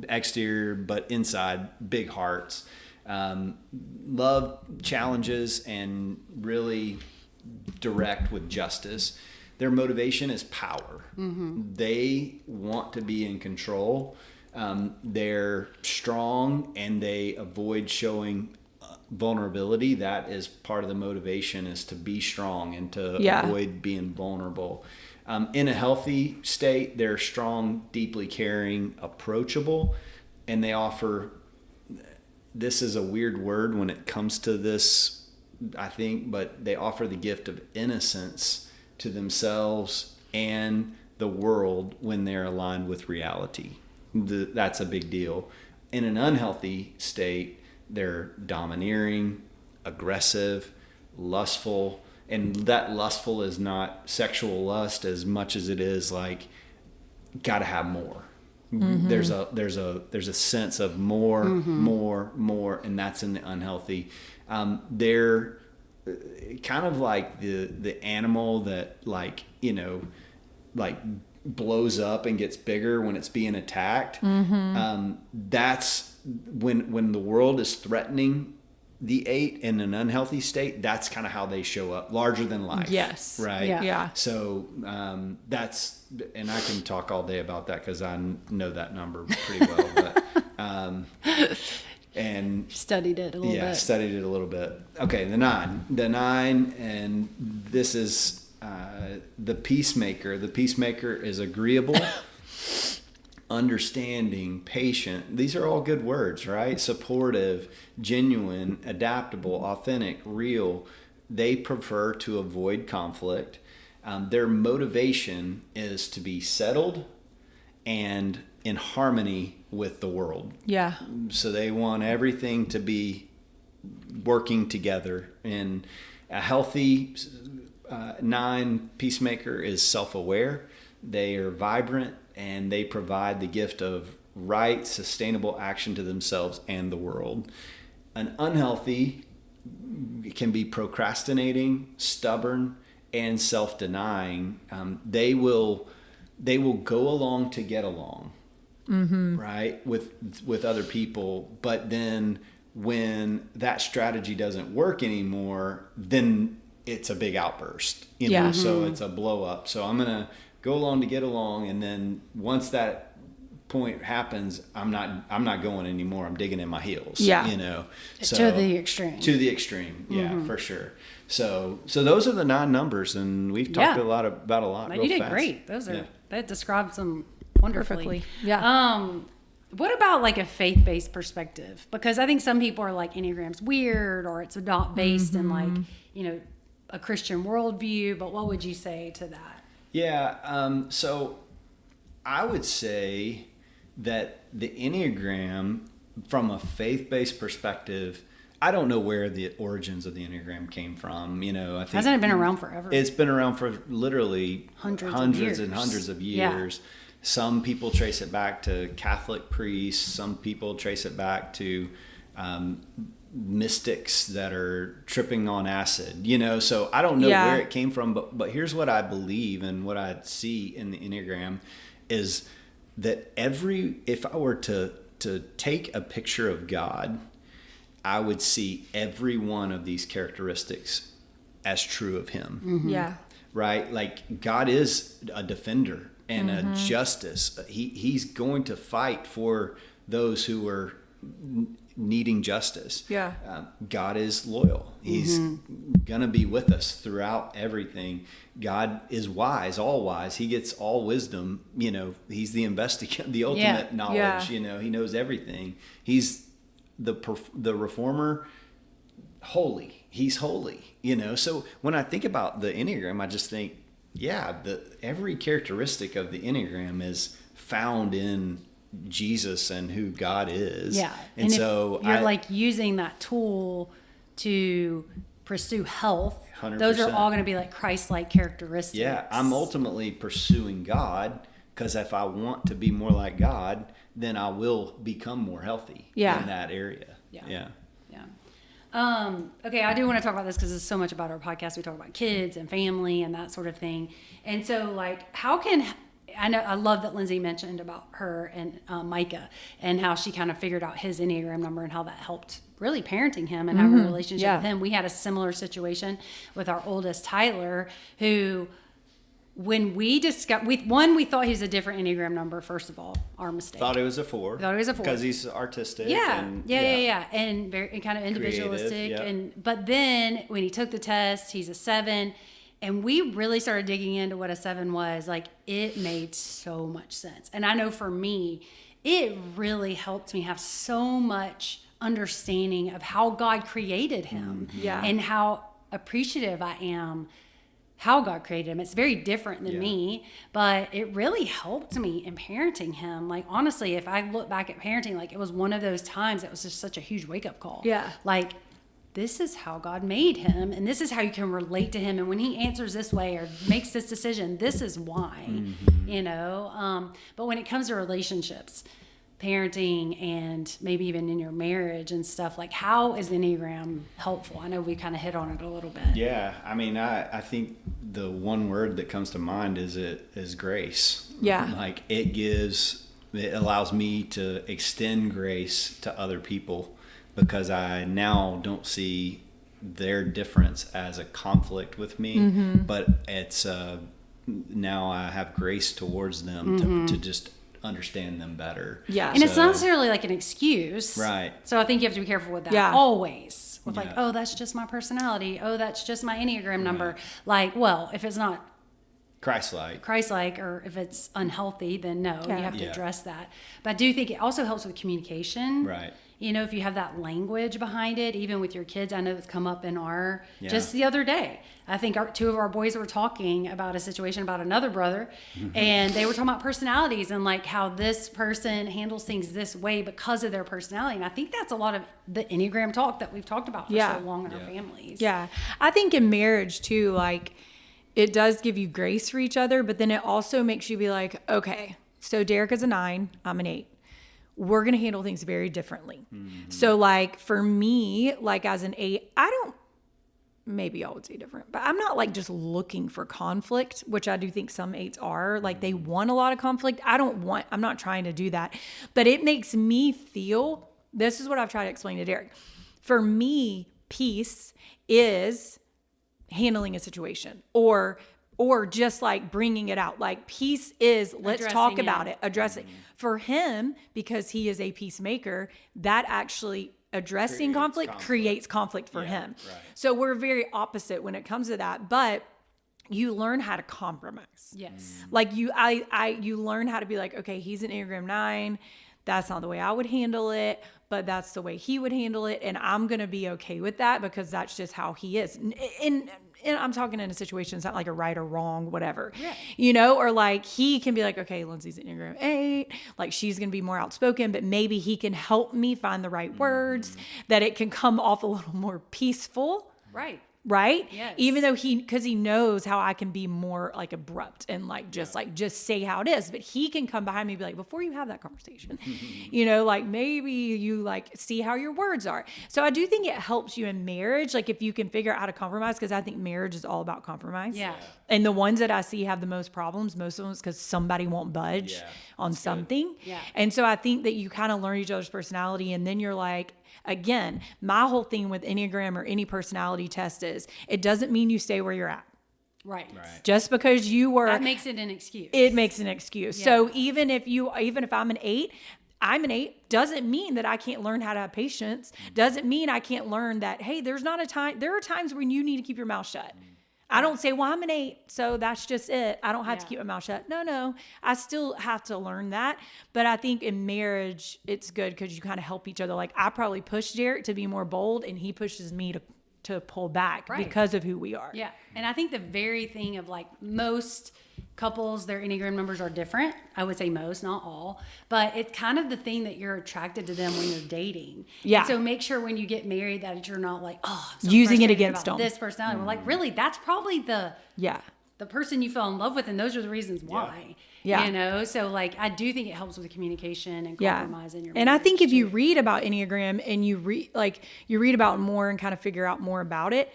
exterior, but inside big hearts. Love challenges and really direct with justice. Their motivation is power. Mm-hmm. They want to be in control. They're strong, and they avoid showing vulnerability. That is part of the motivation, is to be strong and to avoid being vulnerable. In a healthy state, they're strong, deeply caring, approachable, and they offer, this is a weird word when it comes to this, I think, but they offer the gift of innocence to themselves and the world when they're aligned with reality. That's a big deal. In an unhealthy state, they're domineering, aggressive, lustful, and that lustful is not sexual lust as much as it is like, gotta have more. Mm-hmm. There's a sense of more, more, and that's in the unhealthy. They're kind of like the animal that like blows up and gets bigger when it's being attacked. Mm-hmm. That's when the world is threatening the 8 in an unhealthy state. That's kind of how they show up, larger than life. Yes. Right. Yeah. So that's, and I can talk all day about that because I know that number pretty well. But and studied it a little bit. Yeah, studied it a little bit. Okay, the 9, and this is the peacemaker. The peacemaker is agreeable, understanding, patient. These are all good words, right? Supportive, genuine, adaptable, authentic, real. They prefer to avoid conflict. Their motivation is to be settled and in harmony with the world. Yeah. So they want everything to be working together. And a healthy 9 peacemaker is self-aware. They are vibrant, and they provide the gift of right, sustainable action to themselves and the world. An unhealthy can be procrastinating, stubborn, and self-denying. They will go along to get along, right, with other people, but then when that strategy doesn't work anymore, then it's a big outburst, you know, Yeah. so it's a blow up. So I'm going to go along to get along. And then once that point happens, I'm not going anymore. I'm digging in my heels, you know, so to the extreme. Yeah, for sure. So those are the 9 numbers, and we've talked about a lot. Like, real you did fast. great. Those are, that describes them wonderfully. Perfectly. Yeah. What about like a faith-based perspective? Because I think some people are like, Enneagram's weird, or it's not based in like, you know, a Christian worldview, but what would you say to that? Yeah. So I would say that the Enneagram, from a faith-based perspective, I don't know where the origins of the Enneagram came from. You know, I think hasn't it been around forever? It's been around for literally hundreds and hundreds of years. Yeah. Some people trace it back to Catholic priests. Some people trace it back to mystics that are tripping on acid, you know, so I don't know where it came from, but here's what I believe and what I see in the Enneagram is that if I were to take a picture of God, I would see every one of these characteristics as true of him. Mm-hmm. Yeah. Right? Like, God is a defender and a justice. He's going to fight for those who are needing justice. Yeah. God is loyal. He's gonna be with us throughout everything. God is wise, all wise. He gets all wisdom. You know, he's the the ultimate knowledge. Yeah. You know, he knows everything. He's the reformer, holy. He's holy. You know, so when I think about the Enneagram, I just think, every characteristic of the Enneagram is found in Jesus and who God is. Yeah. And so you're like using that tool to pursue health. 100%. Those are all going to be like Christ-like characteristics. Yeah. I'm ultimately pursuing God, because if I want to be more like God, then I will become more healthy in that area. Yeah. Okay, I do want to talk about this because it's so much about our podcast. We talk about kids and family and that sort of thing. And so, like, I love that Lindsey mentioned about her and Micah and how she kind of figured out his Enneagram number and how that helped really parenting him and have a relationship with him. We had a similar situation with our oldest Tyler, who, when we discussed, we thought he was a different Enneagram number. First of all, our mistake. Thought it was a 4. Because he's artistic. And very kind of individualistic. Creative, but then when he took the test, he's a 7. And we really started digging into what a 7 was. Like, it made so much sense. And I know for me, it really helped me have so much understanding of how God created him and how appreciative I am how God created him. It's very different than me, but it really helped me in parenting him. Like, honestly, if I look back at parenting, like, it was one of those times that was just such a huge wake-up call. Yeah. Like, this is how God made him, and this is how you can relate to him. And when he answers this way or makes this decision, this is why, you know? But when it comes to relationships, parenting, and maybe even in your marriage and stuff, like, how is the Enneagram helpful? I know we kind of hit on it a little bit. Yeah. I mean, I think the one word that comes to mind is grace. Yeah. Like, it allows me to extend grace to other people, because I now don't see their difference as a conflict with me, but it's now I have grace towards them to just understand them better. Yeah. And it's not necessarily like an excuse. Right. So I think you have to be careful with that. Yeah. Always. With like, oh, that's just my personality. Oh, that's just my Enneagram number. Like, well, if it's not Christ-like, or if it's unhealthy, then no, you have to address that. But I do think it also helps with communication. Right. You know, if you have that language behind it, even with your kids. I know it's come up in just the other day. I think two of our boys were talking about a situation about another brother, and they were talking about personalities and like how this person handles things this way because of their personality. And I think that's a lot of the Enneagram talk that we've talked about for so long in our families. Yeah. I think in marriage too, like, it does give you grace for each other, but then it also makes you be like, okay, so Derek is a 9, I'm an 8. We're going to handle things very differently. So like for me, like as an 8, maybe I would say different, but I'm not like just looking for conflict, which I do think some 8s are. Like, they want a lot of conflict. I'm not trying to do that, but it makes me feel this is what I've tried to explain to Derek. For me, peace is handling a situation or just like bringing it out. Like peace is let's talk about it, addressing. For him, because he is a peacemaker, that actually addressing conflict creates conflict for him. Right. So we're very opposite when it comes to that, but you learn how to compromise. Yes. Like you learn how to be like, okay, he's an Enneagram 9. That's not the way I would handle it, but that's the way he would handle it. And I'm going to be okay with that because that's just how he is. And I'm talking in a situation, it's not like a right or wrong, whatever, or like he can be like, okay, Lindsey's an Enneagram 8. Like she's going to be more outspoken, but maybe he can help me find the right words that it can come off a little more peaceful. Right? Yes. Even though because he knows how I can be more like abrupt and like just say how it is, but he can come behind me and be like, before you have that conversation, like maybe you like see how your words are. So I do think it helps you in marriage. Like if you can figure out how to compromise, because I think marriage is all about compromise. Yeah. And the ones that I see have the most problems, most of them is because somebody won't budge on something. Yeah. And so I think that you kind of learn each other's personality, and then you're like, again, my whole thing with Enneagram or any personality test is it doesn't mean you stay where you're at. Right. Just because you were. That makes it an excuse. It makes an excuse. Yeah. So even if I'm an 8, I'm an 8, doesn't mean that I can't learn how to have patience. Doesn't mean I can't learn that, hey, there are times when you need to keep your mouth shut. I don't say, well, I'm an 8, so that's just it. I don't have to keep my mouth shut. No. I still have to learn that. But I think in marriage, it's good because you kind of help each other. Like I probably push Derek to be more bold, and he pushes me to pull back because of who we are. Yeah. And I think the very thing of like most couples, their Enneagram numbers are different. I would say most, not all, but it's kind of the thing that you're attracted to them when you're dating. Yeah. And so make sure when you get married that you're not like, oh, I'm so using it frustrated against about them. this personality. We're like, really, that's probably the person you fell in love with, and those are the reasons why. Yeah. So like I do think it helps with the communication and compromise in your marriage. And I think if you read about Enneagram and you read about more and kind of figure out more about it,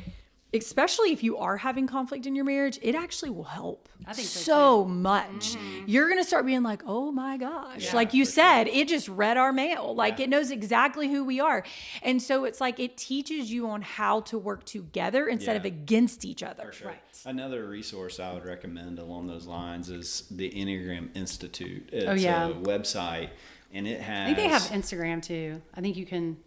especially if you are having conflict in your marriage, it actually will help. I think so much. You're going to start being like, oh my gosh. Like you said, it just read our mail. Like it knows exactly who we are. And so it's like it teaches you on how to work together instead of against each other. For sure. Another resource I would recommend along those lines is the Enneagram Institute. It's a website, and it has... I think they have Instagram too. I think you can...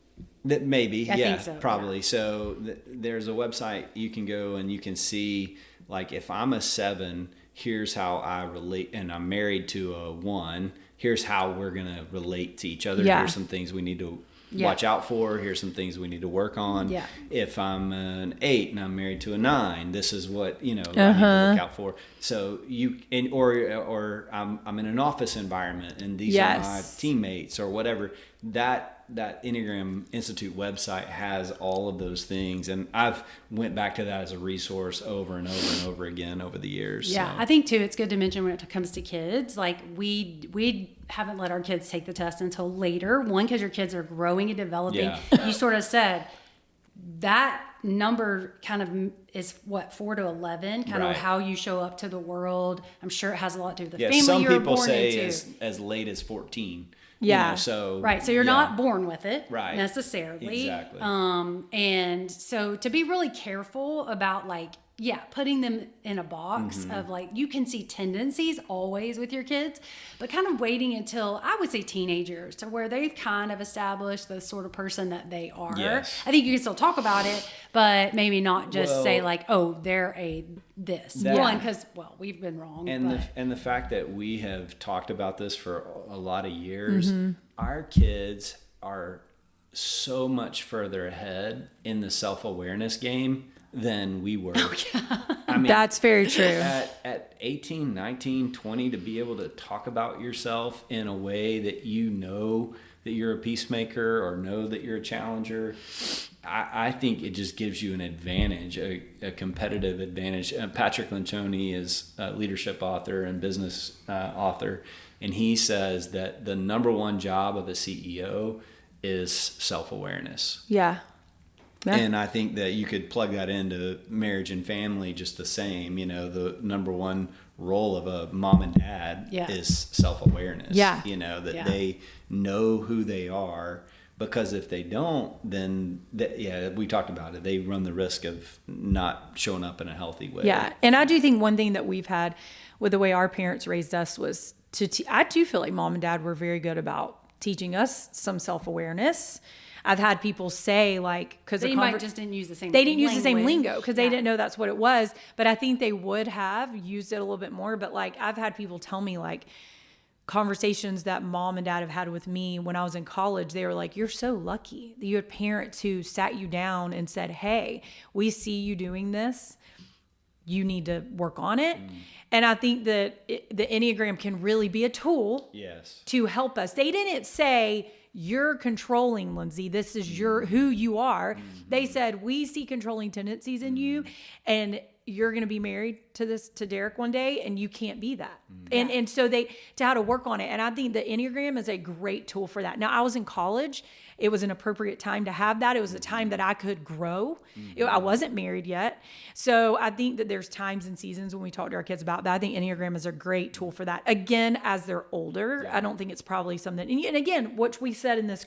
That maybe, I think so, probably. Yeah. So there's a website you can go and you can see, like, if I'm a 7, here's how I relate, and I'm married to a 1. Here's how we're gonna relate to each other. Here's some things we need to watch out for. Here's some things we need to work on. Yeah. If I'm an 8 and I'm married to a 9, this is what I need to look out for. So or I'm in an office environment and these are my teammates or whatever. That Enneagram Institute website has all of those things, and I've went back to that as a resource over and over and over again over the years. Yeah, so. I think too it's good to mention when it comes to kids, like we haven't let our kids take the test until later. One, because your kids are growing and developing. Yeah. You sort of said that number kind of is what 4 to 11, kind of how you show up to the world. I'm sure it has a lot to do with the family some you were people born say into. as late as 14. Yeah. So you're not born with it necessarily. Exactly. And so to be really careful about putting them in a box of like, you can see tendencies always with your kids, but kind of waiting until I would say teenagers to where they've kind of established the sort of person that they are. Yes. I think you can still talk about it, but maybe not just say like, oh, they're because we've been wrong. And the fact that we have talked about this for a lot of years, our kids are so much further ahead in the self-awareness game than we were. Oh, yeah. I mean, that's very true. At 18, 19, 20, to be able to talk about yourself in a way that you know that you're a peacemaker or know that you're a challenger, I think it just gives you an advantage, a competitive advantage. Patrick Lencioni is a leadership author and business author, and he says that the number one job of a CEO is self-awareness. Yeah. And I think that you could plug that into marriage and family just the same. The number one role of a mom and dad is self-awareness. Yeah. They know who they are, because if they don't, then we talked about it. They run the risk of not showing up in a healthy way. Yeah. And I do think one thing that we've had with the way our parents raised us was I do feel like mom and dad were very good about teaching us some self-awareness. I've had people say, like, because they might just didn't use the same. They didn't use the same lingo because they didn't know that's what it was. But I think they would have used it a little bit more. But like, I've had people tell me, like, conversations that mom and dad have had with me when I was in college. They were like, "You're so lucky that you had parents who sat you down and said, 'Hey, we see you doing this. You need to work on it.'" And I think that the Enneagram can really be a tool to help us. They didn't say, "You're controlling, Lindsey. This is who you are." They said, "We see controlling tendencies in you, and you're going to be married to Derek one day, and you can't be that." And so to how to work on it. And I think the Enneagram is a great tool for that. Now, I was in college. It was an appropriate time to have that. It was a time that I could grow. I wasn't married yet. So I think that there's times and seasons when we talk to our kids about that. I think Enneagram is a great tool for that. Again, as they're older, I don't think it's probably something. And again, what we said in this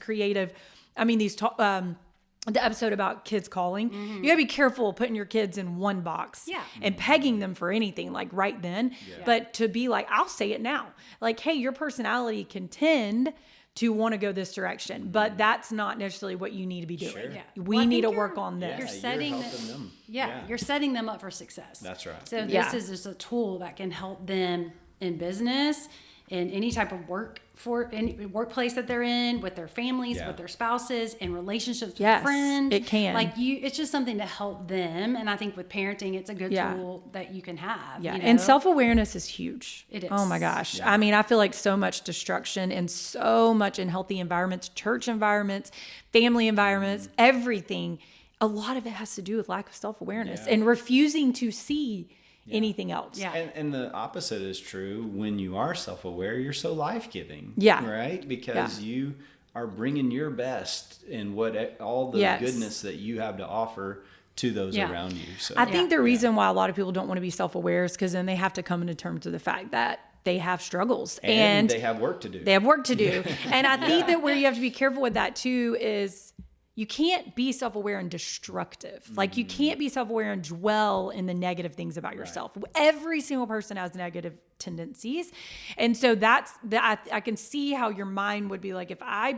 the episode about kids calling, you gotta be careful putting your kids in one box and pegging them for anything like right then. But to be like, I'll say it now, like, hey, your personality can tend to want to go this direction, but that's not necessarily what you need to be doing. Sure. We need to work on this. You're setting them. You're setting them up for success. That's right. So this is just a tool that can help them in business, in any type of workplace that they're in, with their families, with their spouses, in relationships with friends. It can. It's just something to help them. And I think with parenting, it's a good tool that you can have. Yeah. And self-awareness is huge. It is. Oh my gosh. Yeah. I mean, I feel like so much destruction and so much in healthy environments, church environments, family environments, everything. A lot of it has to do with lack of self-awareness and refusing to see anything else. Yeah. And the opposite is true. When you are self-aware, you're so life-giving. Yeah. Right? Because you are bringing your best in all the goodness that you have to offer to those around you. So I think the reason why a lot of people don't want to be self-aware is because then they have to come into terms with the fact that they have struggles and they have work to do. And I think that where you have to be careful with that too is you can't be self-aware and destructive. Like, you can't be self-aware and dwell in the negative things about yourself. Every single person has negative tendencies. And so I can see how your mind would be like, if I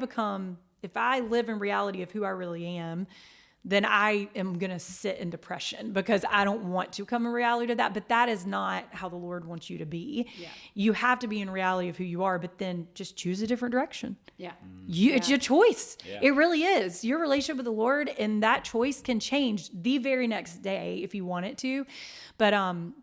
live in reality of who I really am, then I am going to sit in depression because I don't want to come in reality to that. But that is not how the Lord wants you to be. Yeah. You have to be in reality of who you are, but then just choose a different direction. Yeah. It's your choice. Yeah. It really is. Your relationship with the Lord, and that choice can change the very next day if you want it to. But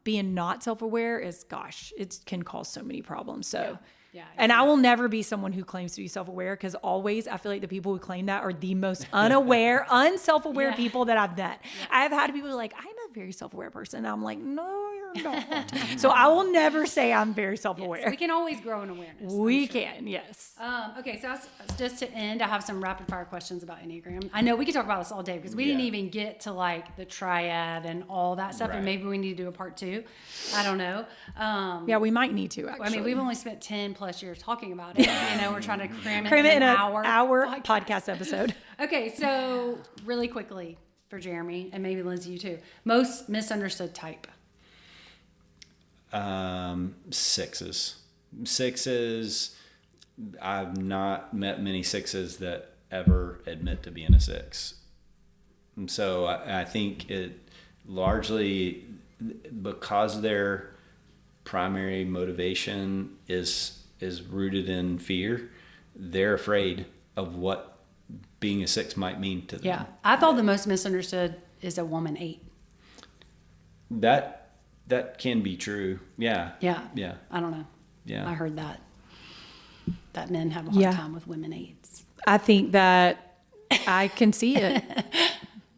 being not self-aware it can cause so many problems. So. Yeah. Yeah, exactly. And I will never be someone who claims to be self-aware, because always I feel like the people who claim that are the most unaware, unself-aware people that I've met. Yeah. I've had people who are like, I'm a very self-aware person. And I'm like, no, you're not. So I will never say I'm very self-aware. Yes, we can always grow in awareness. We can, yes. Okay, so just to end, I have some rapid fire questions about Enneagram. I know we could talk about this all day because we didn't even get to like the triad and all that stuff. Right. And maybe we need to do a part 2. I don't know. Yeah, we might need to, actually. I mean, we've only spent 10 plus years talking about it. We're trying to cram it in an hour podcast episode. Okay, so really quickly for Jeremy, and maybe Lindsey, you too. Most misunderstood type. 6s. 6s. I've not met many 6s that ever admit to being a 6. And so I think it largely, because their primary motivation is rooted in fear, they're afraid of what being a 6 might mean to them. Yeah. I thought the most misunderstood is a woman 8. That can be true. Yeah. Yeah. Yeah. I don't know. Yeah. I heard that men have a hard time with women 8s. I think that I can see it.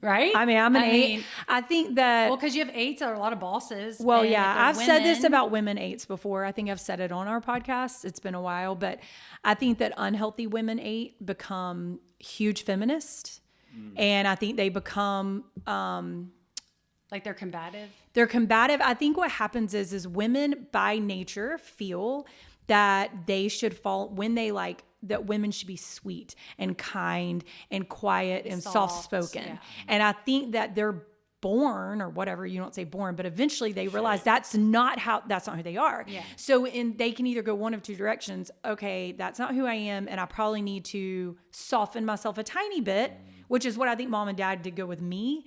Right? I mean, I'm an 8. I think that... Well, because you have 8s that are a lot of bosses. Well, yeah. I've said this about women 8s before. I think I've said it on our podcast. It's been a while. But I think that unhealthy women 8 become huge feminists. And I think they become... like they're combative? They're combative. I think what happens is women by nature feel that they should fall... When they that women should be sweet and kind and quiet and Soft, soft-spoken. yeah. And I think that they're born, or whatever, you don't say born, but eventually they realize that's not who they are. Yeah. So they can either go one of two directions. Okay, that's not who I am, and I probably need to soften myself a tiny bit, which is what I think mom and dad did go with me.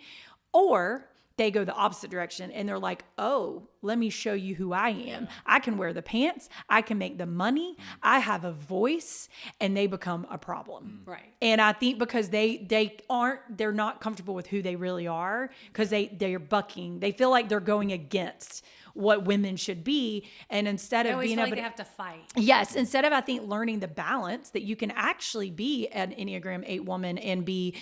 Or they go the opposite direction and they're like, oh, let me show you who I am. I can wear the pants. I can make the money. I have a voice, and they become a problem. Right. And I think because they're not comfortable with who they really are, because they're bucking. They feel like they're going against what women should be. And instead of being able they have to fight. Yes. Instead of, I think, learning the balance that you can actually be an Enneagram 8 woman and be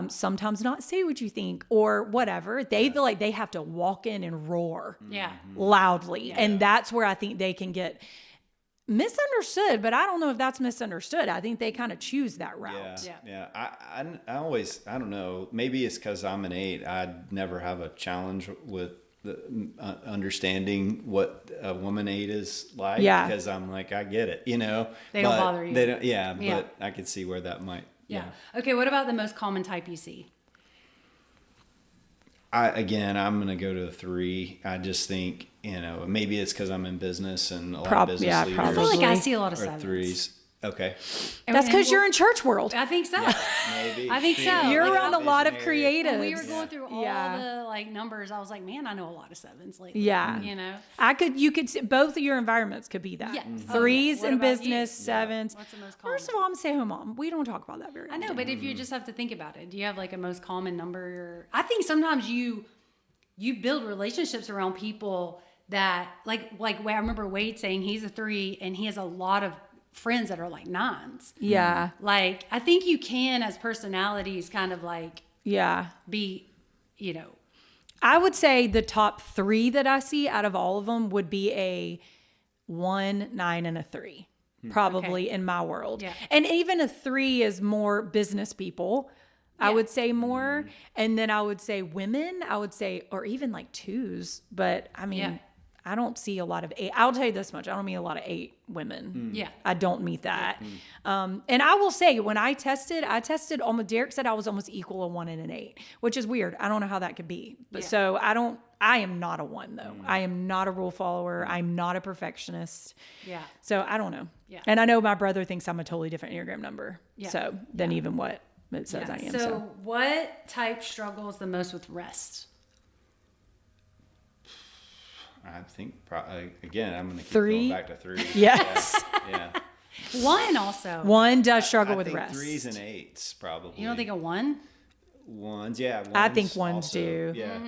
sometimes not say what you think or whatever. They feel like they have to walk in and roar loudly. Yeah. And that's where I think they can get misunderstood, but I don't know if that's misunderstood. I think they kind of choose that route. Yeah. I always, I don't know, maybe it's because I'm an 8. I'd never have a challenge with the understanding what a woman 8 is like, because I'm like, I get it, you know. They don't bother you. They don't, but I could see where that might. Yeah. Okay. What about the most common type you see? I'm going to go to a 3. I just think, maybe it's because I'm in business and a lot of business leaders. I feel like I see a lot of 7s. 3s. Okay. That's because you're in church world. I think so. Maybe. I think so. You're around a lot of creatives. When we were going through all the numbers, I was like, man, I know a lot of 7s lately. Yeah. You could see, both of your environments could be that. Yeah. 3s in business, 7s. What's the most common? First of all, I'm a stay-at-home mom. We don't talk about that very often. I know, but if you just have to think about it, do you have like a most common number? I think sometimes you build relationships around people that like I remember Wade saying he's a 3 and he has a lot of friends that are like 9s. Yeah. Like, I think you can, as personalities, kind of like, be, I would say the top 3 that I see out of all of them would be a 1, 9, and a 3, probably in my world. Yeah. And even a 3 is more business people. I would say more. And then I would say women, or even like 2s, but I mean, I don't see a lot of 8. I'll tell you this much. I don't meet a lot of 8 women. Yeah. I don't meet that. And I will say, when I tested almost, Derek said I was almost equal a 1 and an 8, which is weird. I don't know how that could be. But so I am not a 1 though. I am not a rule follower. I'm not a perfectionist. Yeah. So I don't know. Yeah. And I know my brother thinks I'm a totally different Enneagram number. Yeah. So than even what it says I am. So what type struggles the most with rest? I think, again, I'm going to keep 3? going back to 3. Yes. Yeah. 1 also. 1 does struggle with think rest. 3s and 8s probably. You don't think a 1? 1s, yeah. 1s I think 1s also, do. Yeah.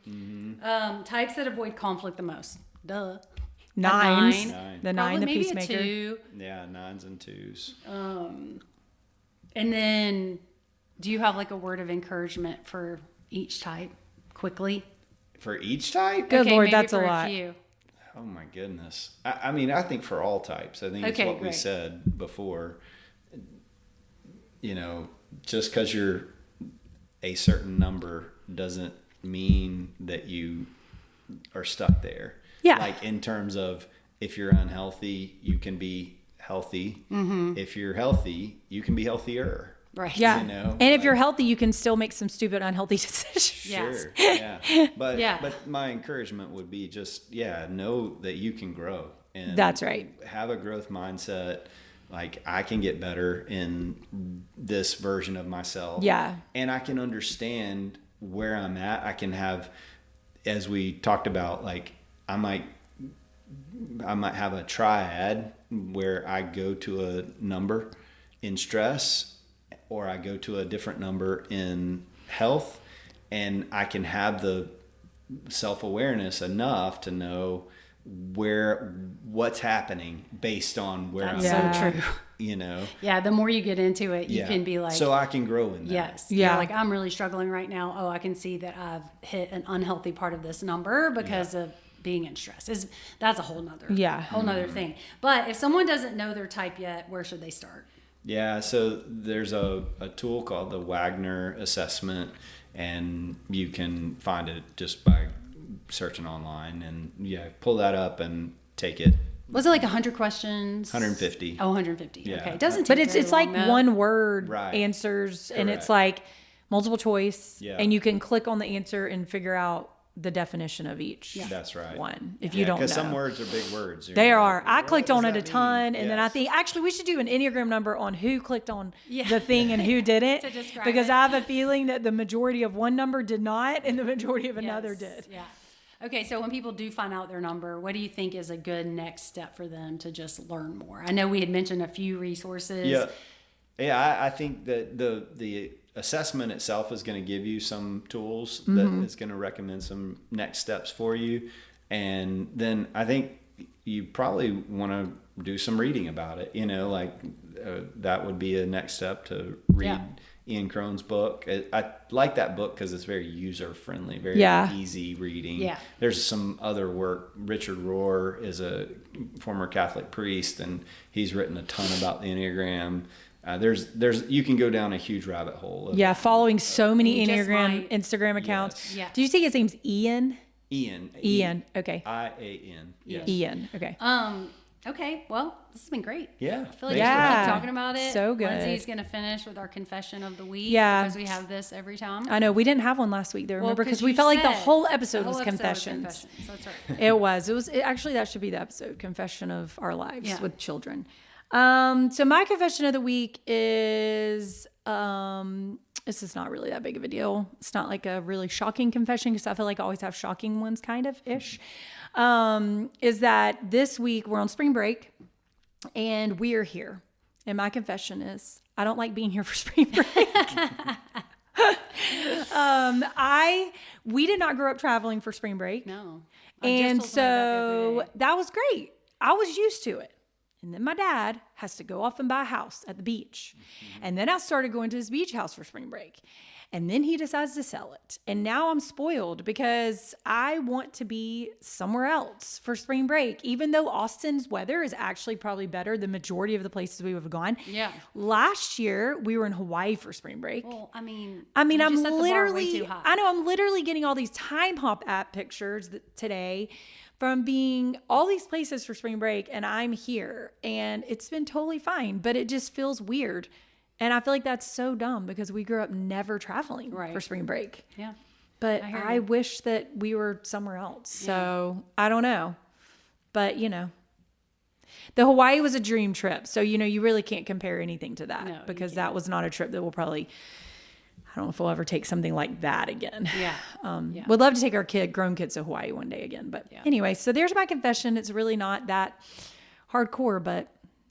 Mm-hmm. Types that avoid conflict the most. Duh. 9s. 9. The 9, the maybe peacemaker. A 2. Yeah, 9s and 2s. And then, do you have like a word of encouragement for each type quickly? For each type? Good Lord, maybe that's for a lot. Few. Oh my goodness. I mean, I think for all types. I think it's what we said before. Just because you're a certain number doesn't mean that you are stuck there. Yeah. Like in terms of, if you're unhealthy, you can be healthy. Mm-hmm. If you're healthy, you can be healthier. Right. Yeah. And if you're healthy, you can still make some stupid, unhealthy decisions. Sure. Yeah. But my encouragement would be just, know that you can grow. And that's right. Have a growth mindset. Like, I can get better in this version of myself. Yeah. And I can understand where I'm at. I can have, as we talked about, like, I might have a triad where I go to a number in stress, or I go to a different number in health, and I can have the self-awareness enough to know what's happening based on where I'm at. So true. Yeah, the more you get into it, you can be like, so I can grow in that. Yes. Yeah. You're like, I'm really struggling right now. Oh, I can see that I've hit an unhealthy part of this number because of being in stress. That's a whole nother thing. But if someone doesn't know their type yet, where should they start? Yeah, so there's a tool called the Wagner assessment, and you can find it just by searching online, and pull that up and take it. Was it like 100 questions? 150. Oh, 150. Yeah. Okay. It doesn't take But it's very like long, though. one word Right. answers, and it's Correct. like multiple choice, Yeah. and you can click on the answer and figure out the definition of each That's right. one if you don't know. Because some words are big words. They You're are. like, I what clicked does on it that a ton, mean? and then I Yes. think actually we should do an Enneagram number on who clicked on Yeah. the thing and who didn't, To describe because it. I have a feeling that the majority of one number did not, and the majority of another Yes. did. Yeah. Okay, so when people do find out their number, what do you think is a good next step for them to just learn more? I know we had mentioned a few resources. Yeah. I think that the assessment itself is going to give you some tools that is going to recommend some next steps for you. And then I think you probably want to do some reading about it. That would be a next step to read. Yeah. Ian Crone's book. I like that book because it's very user friendly, very easy reading. Yeah. There's some other work. Richard Rohr is a former Catholic priest, and he's written a ton about the Enneagram. There's you can go down a huge rabbit hole. Following so many You just Enneagram might- Instagram accounts. Yes. Yeah. Did you say his name's Ian? Ian. Okay. IAN. Yes. Ian. Okay. Okay, well, this has been great. Yeah. I feel like Yeah. we should keep talking about it. So good. Lindsay's going to finish with our confession of the week. Yeah. Because we have this every time. I know we didn't have one last week, though. Remember, because we you felt like the said whole episode the was whole confessions. That's right. It was. Actually, that should be the episode, confession of our lives Yeah. with children. So my confession of the week is, this is not really that big of a deal. It's not like a really shocking confession, because I feel like I always have shocking ones, kind of ish. Is that this week we're on spring break and we are here. And my confession is I don't like being here for spring break. We did not grow up traveling for spring break. No. And so that was great. I was used to it. And then my dad has to go off and buy a house at the beach. And then I started going to his beach house for spring break. And then he decides to sell it. And now I'm spoiled because I want to be somewhere else for spring break, even though Austin's weather is actually probably better than majority of the places we have gone. Yeah. Last year, we were in Hawaii for spring break. Well, I mean, I'm you just set the bar way literally, too high. I know I'm literally getting all these Time Hop app pictures today from being all these places for spring break, and I'm here, and it's been totally fine, but it just feels weird. And I feel like that's so dumb because we grew up never traveling for spring break. Yeah. But I hear I you. wish that we were somewhere else. So I don't know. But, the Hawaii was a dream trip. So, you really can't compare anything to that, No, you because that was not a trip that will probably, I don't know if we'll ever take something like that again. Yeah. Would love to take our grown kids to Hawaii one day again. But anyway, so there's my confession. It's really not that hardcore, but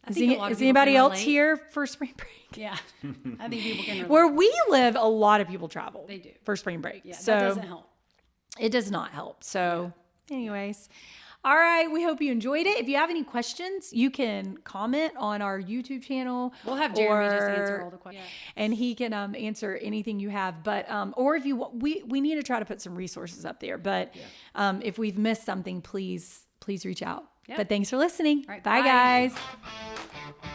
is think a lot of people anybody can else relate. here for spring break? Yeah. I think people can relate. Where we live, a lot of people travel. They do. For spring break. Yeah, so that doesn't help. it does not help. So anyways, all right. We hope you enjoyed it. If you have any questions, you can comment on our YouTube channel. We'll have Jeremy just answer all the questions. And he can answer anything you have. But or if you we need to try to put some resources up there. But if we've missed something, please reach out. Yeah. But thanks for listening. All right, bye bye. guys.